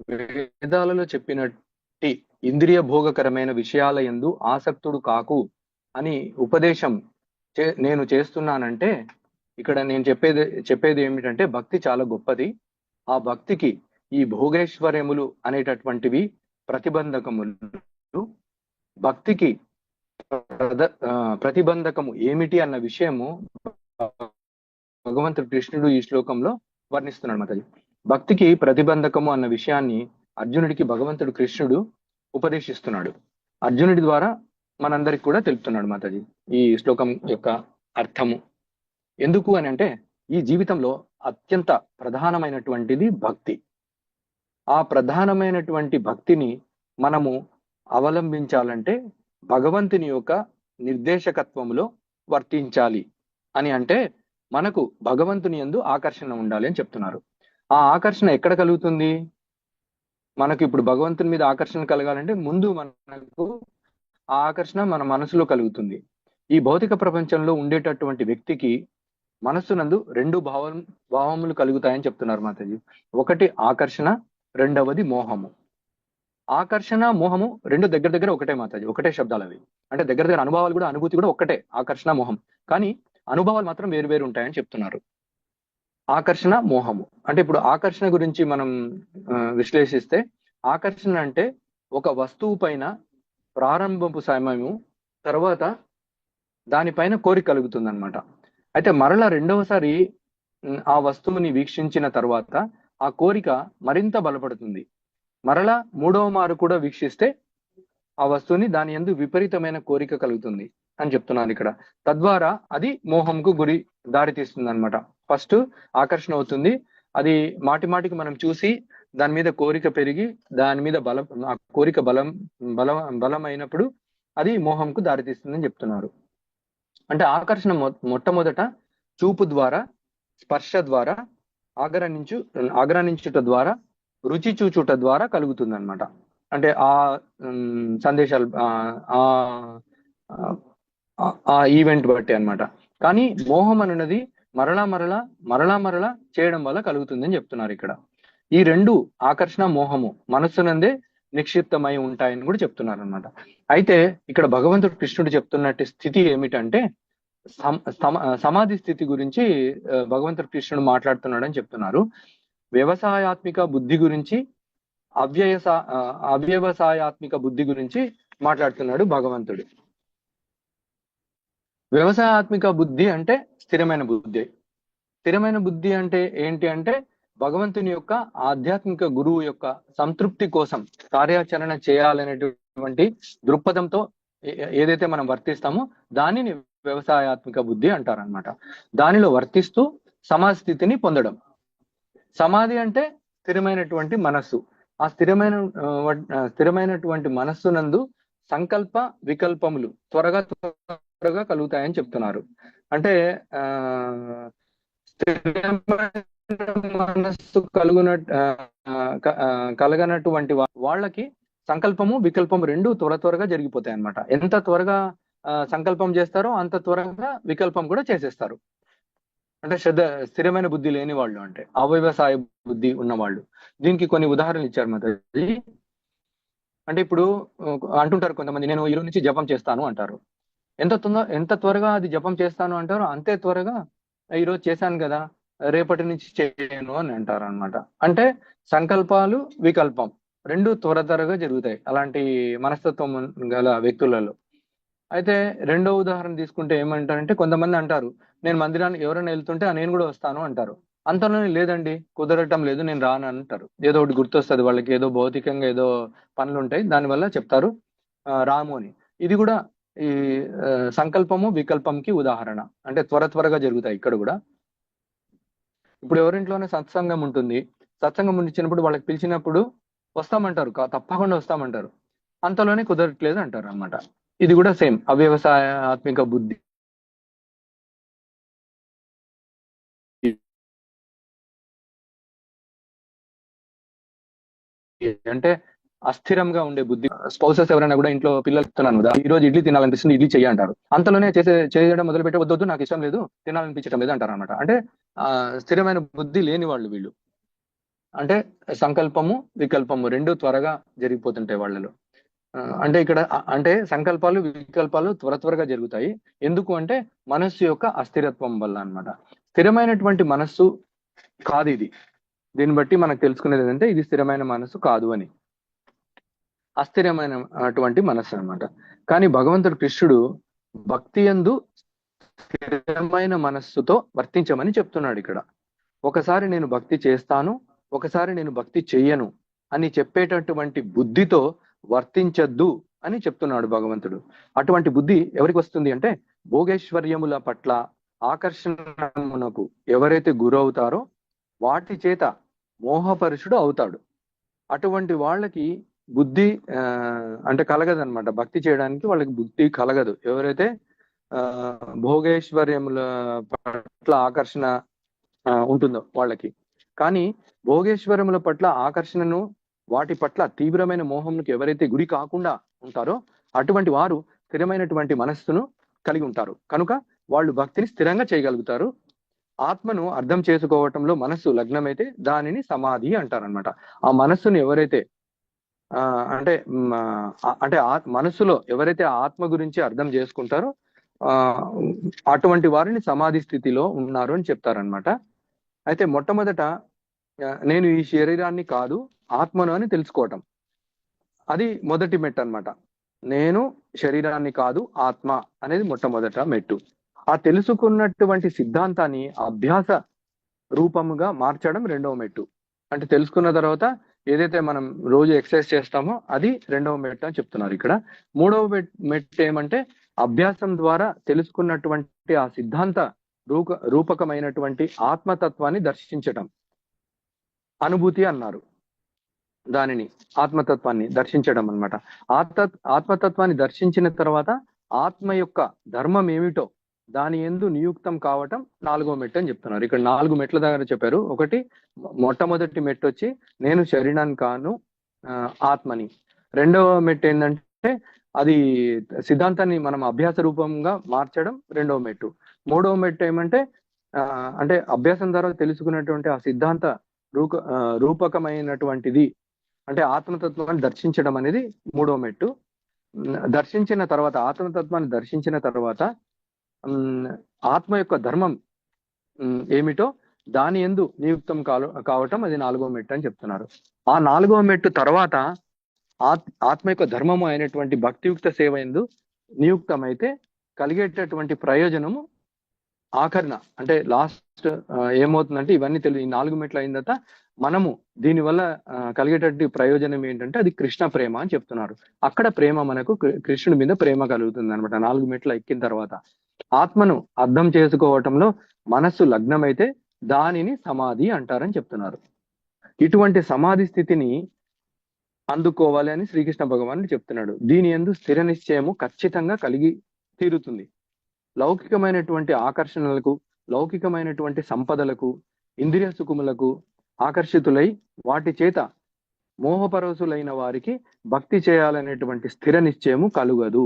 వేదాలలో చెప్పినట్టి ఇంద్రియ భోగకరమైన విషయాల యందు ఆసక్తుడు కాకు అని ఉపదేశం నేను చేస్తున్నానంటే, ఇక్కడ నేను చెప్పేది ఏమిటంటే భక్తి చాలా గొప్పది. ఆ భక్తికి ఈ భోగేశ్వర్యములు అనేటటువంటివి ప్రతిబంధకములు. భక్తికి ప్రతిబంధకము ఏమిటి అన్న విషయము భగవంతుడు కృష్ణుడు ఈ శ్లోకంలో వర్ణిస్తున్నాడు మాతాజీ. భక్తికి ప్రతిబంధకము అన్న విషయాన్ని అర్జునుడికి భగవంతుడు కృష్ణుడు ఉపదేశిస్తున్నాడు. అర్జునుడి ద్వారా మనందరికి కూడా తెలుపుతున్నాడు మాతాజీ ఈ శ్లోకం యొక్క అర్థము. ఎందుకు అని అంటే, ఈ జీవితంలో అత్యంత ప్రధానమైనటువంటిది భక్తి. ఆ ప్రధానమైనటువంటి భక్తిని మనము అవలంబించాలంటే భగవంతుని యొక్క నిర్దేశకత్వములో వర్తించాలి అని అంటే మనకు భగవంతుని యందు ఆకర్షణ ఉండాలి అని చెప్తున్నారు. ఆ ఆకర్షణ ఎక్కడ కలుగుతుంది? మనకు ఇప్పుడు భగవంతుని మీద ఆకర్షణ కలగాలంటే ముందు మనకు ఆ ఆకర్షణ మన మనసులో కలుగుతుంది. ఈ భౌతిక ప్రపంచంలో ఉండేటటువంటి వ్యక్తికి మనస్సునందు 2 భావములు కలుగుతాయని చెప్తున్నారు మాతాజీ. ఒకటి ఆకర్షణ, రెండవది మోహము. ఆకర్షణ, మోహము 2 దగ్గర ఒకటే మాతాజీ, ఒకటే శబ్దాలు అవి. అంటే దగ్గర అనుభవాలు కూడా, అనుభూతి కూడా ఒక్కటే, ఆకర్షణ మోహం. కానీ అనుభవాలు మాత్రం వేరు ఉంటాయని చెప్తున్నారు. ఆకర్షణ, మోహము అంటే, ఇప్పుడు ఆకర్షణ గురించి మనం విశ్లేషిస్తే, ఆకర్షణ అంటే ఒక వస్తువు పైన ప్రారంభపు సమయము తర్వాత దానిపైన కోరిక కలుగుతుంది అనమాట. అయితే మరలా రెండవసారి ఆ వస్తువుని వీక్షించిన తర్వాత ఆ కోరిక మరింత బలపడుతుంది. మరలా 3వ మారు కూడా వీక్షిస్తే ఆ వస్తువుని దాని యందు విపరీతమైన కోరిక కలుగుతుంది అని చెప్తున్నాను ఇక్కడ. తద్వారా అది మోహంకు దారి తీస్తుంది అనమాట. ఫస్ట్ ఆకర్షణ అవుతుంది, అది మాటికి మనం చూసి దాని మీద కోరిక పెరిగి దాని మీద ఆ కోరిక బలమైనప్పుడు అది మోహంకు దారితీస్తుందని చెప్తున్నారు. అంటే ఆకర్షణ మొట్టమొదట చూపు ద్వారా, స్పర్శ ద్వారా, ఆగ్రహించుట ద్వారా, రుచి చూచుట ద్వారా కలుగుతుంది అనమాట. అంటే ఆ సందేశాలు ఆ ఈవెంట్ బట్టి అన్నమాట. కానీ మోహం అనున్నది మరలా చేయడం వల్ల కలుగుతుంది అని చెప్తున్నారు ఇక్కడ. ఈ 2 ఆకర్షణ, మోహము మనస్సునందే నిక్షిప్తమై ఉంటాయని కూడా చెప్తున్నారు అనమాట. అయితే ఇక్కడ భగవంతుడు కృష్ణుడు చెప్తున్నట్టు స్థితి ఏమిటంటే సమాధి స్థితి గురించి భగవంతుడు కృష్ణుడు మాట్లాడుతున్నాడు అని చెప్తున్నారు. వ్యవసాయాత్మిక బుద్ధి గురించి, అవ్యవసాయాత్మిక బుద్ధి గురించి మాట్లాడుతున్నాడు భగవంతుడు. వ్యవసాయాత్మిక బుద్ధి అంటే స్థిరమైన బుద్ధి. స్థిరమైన బుద్ధి అంటే ఏంటి అంటే భగవంతుని యొక్క ఆధ్యాత్మిక గురువు యొక్క సంతృప్తి కోసం కార్యాచరణ చేయాలనేటువంటి దృక్పథంతో ఏదైతే మనం వర్తిస్తామో దానిని వ్యవసాయాత్మిక బుద్ధి అంటారనమాట. దానిలో వర్తిస్తూ సమాధి స్థితిని పొందడం. సమాధి అంటే స్థిరమైనటువంటి మనస్సు. ఆ స్థిరమైనటువంటి మనస్సునందు సంకల్ప వికల్పములు త్వరగా త్వరగా కలుగుతాయని చెప్తున్నారు. అంటే ఆ స్థిరమైన మనస్సు కలగనటువంటి వాళ్ళకి సంకల్పము వికల్పం రెండు త్వరగా జరిగిపోతాయి అన్నమాట. ఎంత త్వరగా సంకల్పం చేస్తారో అంత త్వరగా వికల్పం కూడా చేసేస్తారు. అంటే స్థిరమైన బుద్ధి లేని వాళ్ళు, అంటే అవ్యవసాయ బుద్ధి ఉన్నవాళ్ళు. దీనికి కొన్ని ఉదాహరణలు ఇచ్చారు మాతాజీ. అంటే ఇప్పుడు అంటుంటారు కొంతమంది, నేను ఈరోజు నుంచి జపం చేస్తాను అంటారు. ఎంత త్వరగా అది జపం చేస్తాను అంటారో అంతే త్వరగా ఈరోజు చేశాను కదా, రేపటి నుంచి చేయను అని అంటారు అనమాట. అంటే సంకల్పాలు వికల్పం రెండు త్వరగా జరుగుతాయి అలాంటి మనస్తత్వం గల వ్యక్తులలో. అయితే రెండో ఉదాహరణ తీసుకుంటే ఏమంటారంటే, కొంతమంది అంటారు, నేను మందిరానికి ఎవరైనా వెళ్తుంటే నేను కూడా వస్తాను అంటారు. అంతలోనే లేదండి కుదరటం లేదు, నేను రాను అంటారు. ఏదో ఒకటి గుర్తొస్తుంది వాళ్ళకి, ఏదో భౌతికంగా ఏదో పనులు ఉంటాయి, దానివల్ల చెప్తారు రాము అని. ఇది కూడా ఈ సంకల్పము వికల్పంకి ఉదాహరణ. అంటే త్వరగా జరుగుతాయి ఇక్కడ కూడా. ఇప్పుడు ఎవరింట్లోనే సత్సంగం ఉంటుంది, సత్సంగం ఉండిచ్చినప్పుడు వాళ్ళకి పిలిచినప్పుడు వస్తామంటారు, తప్పకుండా వస్తామంటారు, అంతలోనే కుదరట్లేదు అంటారు అన్నమాట. ఇది కూడా సేమ్ అవ్యవసాయాత్మిక బుద్ధి. అంటే అస్థిరంగా ఉండే బుద్ధి. స్పౌసెస్ ఎవరైనా కూడా ఇంట్లో పిల్లలు చెప్తున్నాను కదా, ఈ రోజు ఇడ్లీ తినాలనిపిస్తుంది, ఇడ్లీ చెయ్యి అంటారు. అంతలోనే చేయడం మొదలు పెట్టి వద్దు నాకు ఇష్టం లేదు, తినాలనిపించడం లేదు అంటారు అనమాట. అంటే స్థిరమైన బుద్ధి లేని వాళ్ళు వీళ్ళు. అంటే సంకల్పము వికల్పము రెండు త్వరగా జరిగిపోతుంటాయి వాళ్ళలో. అంటే ఇక్కడ అంటే సంకల్పాలు వికల్పాలు త్వరగా జరుగుతాయి. ఎందుకు అంటే మనస్సు యొక్క అస్థిరత్వం వల్ల అన్నమాట. స్థిరమైనటువంటి మనస్సు కాదు ఇది. దీన్ని బట్టి మనకు తెలుసుకునేది ఏంటంటే ఇది స్థిరమైన మనస్సు కాదు అని, అస్థిరమైన అటువంటి మనస్సు అన్నమాట. కానీ భగవంతుడు కృష్ణుడు భక్తి యందు స్థిరమైన మనస్సుతో వర్తించమని చెప్తున్నాడు ఇక్కడ. ఒకసారి నేను భక్తి చేస్తాను, ఒకసారి నేను భక్తి చెయ్యను అని చెప్పేటటువంటి బుద్ధితో వర్తించద్దు అని చెప్తున్నాడు భగవంతుడు. అటువంటి బుద్ధి ఎవరికి వస్తుంది అంటే, భోగేశ్వర్యముల పట్ల ఆకర్షణమునకు ఎవరైతే గురవుతారో వాటి చేత మోహపరుషుడు అవుతాడు. అటువంటి వాళ్ళకి బుద్ధి అంటే కలగదనమాట. భక్తి చేయడానికి వాళ్ళకి బుద్ధి కలగదు ఎవరైతే భోగేశ్వర్యముల పట్ల ఆకర్షణ ఉంటుందో వాళ్ళకి. కానీ భోగేశ్వరముల పట్ల ఆకర్షణను, వాటి పట్ల తీవ్రమైన మోహంకు ఎవరైతే గురి కాకుండా ఉంటారో అటువంటి వారు స్థిరమైనటువంటి మనస్సును కలిగి ఉంటారు. కనుక వాళ్ళు భక్తిని స్థిరంగా చేయగలుగుతారు. ఆత్మను అర్థం చేసుకోవటంలో మనస్సు లగ్నమైతే దానిని సమాధి అంటారనమాట. ఆ మనస్సును ఎవరైతే అంటే మనస్సులో ఎవరైతే ఆత్మ గురించి అర్థం చేసుకుంటారో అటువంటి వారిని సమాధి స్థితిలో ఉన్నారు అని చెప్తారనమాట. అయితే మొట్టమొదట నేను ఈ శరీరాన్ని కాదు ఆత్మను అని తెలుసుకోవటం, అది మొదటి మెట్టు అన్నమాట. నేను శరీరాన్ని కాదు ఆత్మ అనేది మొట్టమొదట మెట్టు. ఆ తెలుసుకున్నటువంటి సిద్ధాంతాన్ని అభ్యాస రూపముగా మార్చడం రెండవ మెట్టు. అంటే తెలుసుకున్న తర్వాత ఏదైతే మనం రోజు ఎక్సర్సైజ్ చేస్తామో అది రెండవ మెట్టు అని చెప్తున్నారు ఇక్కడ. మూడవ మెట్టు ఏమంటే, అభ్యాసం ద్వారా తెలుసుకున్నటువంటి ఆ సిద్ధాంత రూపకమైనటువంటి ఆత్మతత్వాన్ని దర్శించటం, అనుభూతి అన్నారు దానిని. ఆత్మతత్వాన్ని దర్శించడం అన్నమాట. ఆత్మతత్వాన్ని దర్శించిన తర్వాత ఆత్మ యొక్క ధర్మం ఏమిటో దాని యందు నియుక్తం కావటం నాలుగో మెట్టు అని చెప్తున్నారు. ఇక్కడ 4 మెట్ల దగ్గర చెప్పారు. ఒకటి మొట్టమొదటి మెట్టు వచ్చి నేను శరీరాన్ని కాను ఆత్మని. రెండవ మెట్టు ఏంటంటే అది సిద్ధాంతాన్ని మనం అభ్యాస రూపంగా మార్చడం రెండవ మెట్టు. మూడవ మెట్టు ఏమంటే అంటే అభ్యాసం ద్వారా తెలుసుకున్నటువంటి ఆ సిద్ధాంత రూపకమైనటువంటిది అంటే ఆత్మతత్వాన్ని దర్శించడం అనేది మూడవ మెట్టు. దర్శించిన తర్వాత ఆత్మతత్వాన్ని దర్శించిన తర్వాత ఆత్మ యొక్క ధర్మం ఏమిటో దాని యందు నియుక్తం కావటం అది నాలుగవ మెట్టు అని చెప్తున్నారు. ఆ నాలుగవ మెట్టు తర్వాత ఆత్మ యొక్క ధర్మము అయినటువంటి భక్తియుక్త సేవ యందు నియుక్తమైతే కలిగేటటువంటి ప్రయోజనము ఆఖరణ అంటే లాస్ట్ ఏమవుతుందంటే ఇవన్నీ ఈ 4 మెట్లు అయిన తర్వాత మనము దీనివల్ల కలిగేటటువంటి ప్రయోజనం ఏంటంటే అది కృష్ణ ప్రేమ అని చెప్తున్నారు. అక్కడ ప్రేమ మనకు కృష్ణుడి మీద ప్రేమ కలుగుతుంది అనమాట. 4 మెట్లు ఎక్కిన తర్వాత ఆత్మను అర్థం చేసుకోవటంలో మనస్సు లగ్నమైతే దానిని సమాధి అంటారని చెప్తున్నారు. ఇటువంటి సమాధి స్థితిని అందుకోవాలి అని శ్రీకృష్ణ భగవానుడు చెప్తున్నాడు. దీని యందు స్థిర నిశ్చయము ఖచ్చితంగా కలిగి తీరుతుంది. లౌకికమైనటువంటి ఆకర్షణలకు, లౌకికమైనటువంటి సంపదలకు, ఇంద్రియ సుఖములకు ఆకర్షితులై వాటి చేత మోహపరవశులైన వారికి భక్తి చేయాలనేటువంటి స్థిర నిశ్చయము కలుగదు.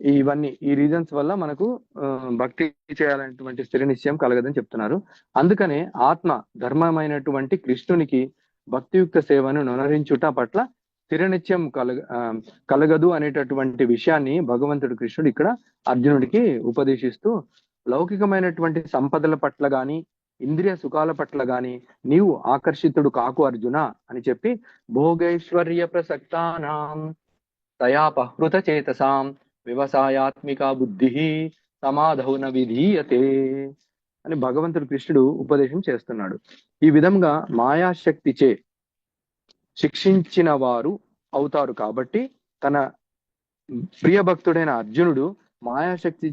ఇవన్నీ ఈ రీజన్స్ వల్ల మనకు భక్తి చేయాలనేటువంటి స్థిర నిశ్చయం కలగదని చెప్తున్నారు. అందుకనే ఆత్మ ధర్మమైనటువంటి కృష్ణునికి భక్తియుక్త సేవను నొనరించుట పట్ల స్థిర నిశ్చయం కలగదు అనేటటువంటి విషయాన్ని భగవంతుడు కృష్ణుడు ఇక్కడ అర్జునుడికి ఉపదేశిస్తూ, లౌకికమైనటువంటి సంపదల పట్ల గాని, ఇంద్రియ సుఖాల పట్ల గాని నీవు ఆకర్షితుడు కాకు అర్జున అని చెప్పి, భోగైశ్వర్య ప్రసక్తానాం తయాపహృత చేతసాం వ్యవసాయాత్మిక బుద్ధి సమాధౌన విధీయతే అని భగవంతుడు కృష్ణుడు ఉపదేశం చేస్తున్నాడు. ఈ విధంగా మాయాశక్తిచే శిక్షించిన వారు అవుతారు. కాబట్టి తన ప్రియ భక్తుడైన అర్జునుడు మాయాశక్తి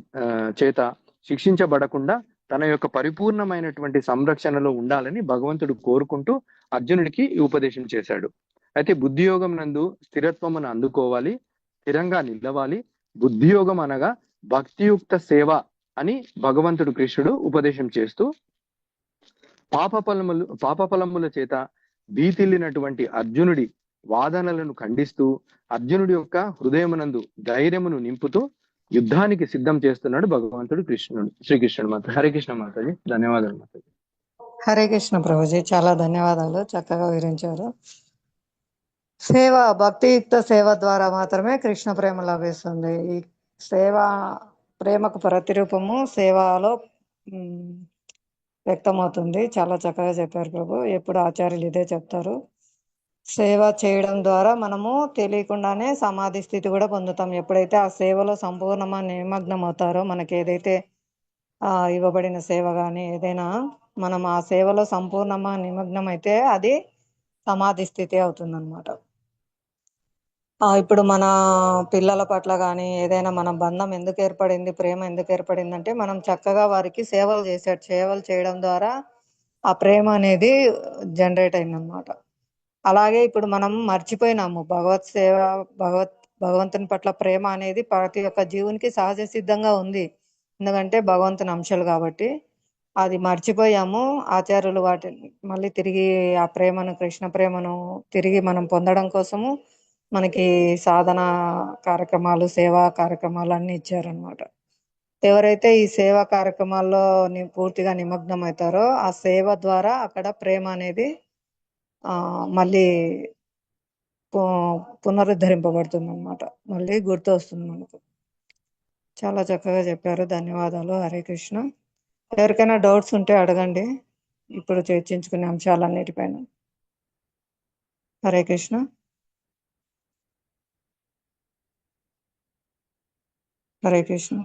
చేత శిక్షించబడకుండా తన యొక్క పరిపూర్ణమైనటువంటి సంరక్షణలో ఉండాలని భగవంతుడు కోరుకుంటూ అర్జునుడికి ఈ ఉపదేశం చేశాడు. అయితే బుద్ధియోగం నందు స్థిరత్వమును అందుకోవాలి, స్థిరంగా నిలవాలి. బుద్ధియోగం అనగా భక్తియుక్త సేవ అని భగవంతుడు కృష్ణుడు ఉపదేశం చేస్తూ, పాపఫలముల చేత భీతిల్లినటువంటి అర్జునుడి వాదనలను ఖండిస్తూ అర్జునుడి యొక్క హృదయమునందు ధైర్యమును నింపుతూ యుద్ధానికి సిద్ధం చేస్తున్నాడు భగవంతుడు శ్రీకృష్ణుడు. మాత హరే కృష్ణ మాతాజీ, ధన్యవాదాలు మాతాజీ. హరే కృష్ణ ప్రభుజీ, చాలా ధన్యవాదాలు, చక్కగా వివరించారు. సేవ, భక్తియుక్త సేవ ద్వారా మాత్రమే కృష్ణ ప్రేమ లభిస్తుంది. ఈ సేవ ప్రేమకు ప్రతిరూపము సేవలో వ్యక్తమవుతుంది. చాలా చక్కగా చెప్పారు ప్రభు. ఎప్పుడు ఆచార్యులు ఇదే చెప్తారు, సేవ చేయడం ద్వారా మనము తెలియకుండానే సమాధి స్థితి కూడా పొందుతాం. ఎప్పుడైతే ఆ సేవలో సంపూర్ణంగా నిమగ్నం అవుతారో, మనకి ఏదైతే ఇవ్వబడిన సేవ కానీ ఏదైనా మనం ఆ సేవలో సంపూర్ణంగా నిమగ్నం అయితే అది సమాధి స్థితి అవుతుందన్నమాట. ఇప్పుడు మన పిల్లల పట్ల కానీ ఏదైనా మన బంధం ఎందుకు ఏర్పడింది, ప్రేమ ఎందుకు ఏర్పడింది అంటే మనం చక్కగా వారికి సేవలు చేయడం ద్వారా ఆ ప్రేమ అనేది జనరేట్ అయిందనమాట. అలాగే ఇప్పుడు మనం మర్చిపోయినాము భగవత్ సేవ, భగవంతుని పట్ల ప్రేమ అనేది ప్రతి ఒక్క జీవునికి సహజ సిద్ధంగా ఉంది. ఎందుకంటే భగవంతుని అంశాలు కాబట్టి అది మర్చిపోయాము. ఆచార్యులు వాటిని మళ్ళీ తిరిగి ఆ ప్రేమను, కృష్ణ ప్రేమను తిరిగి మనం పొందడం కోసము మనకి సాధన కార్యక్రమాలు, సేవా కార్యక్రమాలు అన్ని ఇచ్చారనమాట. ఎవరైతే ఈ సేవా కార్యక్రమాల్లో పూర్తిగా నిమగ్నం అవుతారో ఆ సేవ ద్వారా అక్కడ ప్రేమ అనేది మళ్ళీ పునరుద్ధరింపబడుతుంది అనమాట, మళ్ళీ గుర్తు వస్తుంది మనకు. చాలా చక్కగా చెప్పారు, ధన్యవాదాలు. హరే కృష్ణ. ఎవరికైనా డౌట్స్ ఉంటే అడగండి ఇప్పుడు చర్చించుకునే అంశాలన్నిటిపైన. హరే కృష్ణ. హరే కృష్ణ.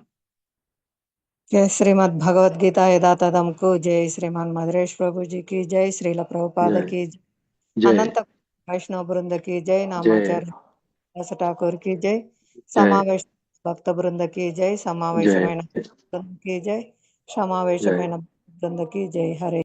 జై శ్రీమద్ భగవద్గీత యథాతథంకు జై. శ్రీమాన్ మధురేష్ ప్రభుజీకి జై. శ్రీల ప్రభుపాదకి అనంత వైష్ణవ బృందకి జై. నామాచార్య ఠాకూర్ కి జై. సమావేశ భక్త బృందకి జై. సమావేశమైన బృందకి జై. సమావేశమైన బృందకి జై. హరే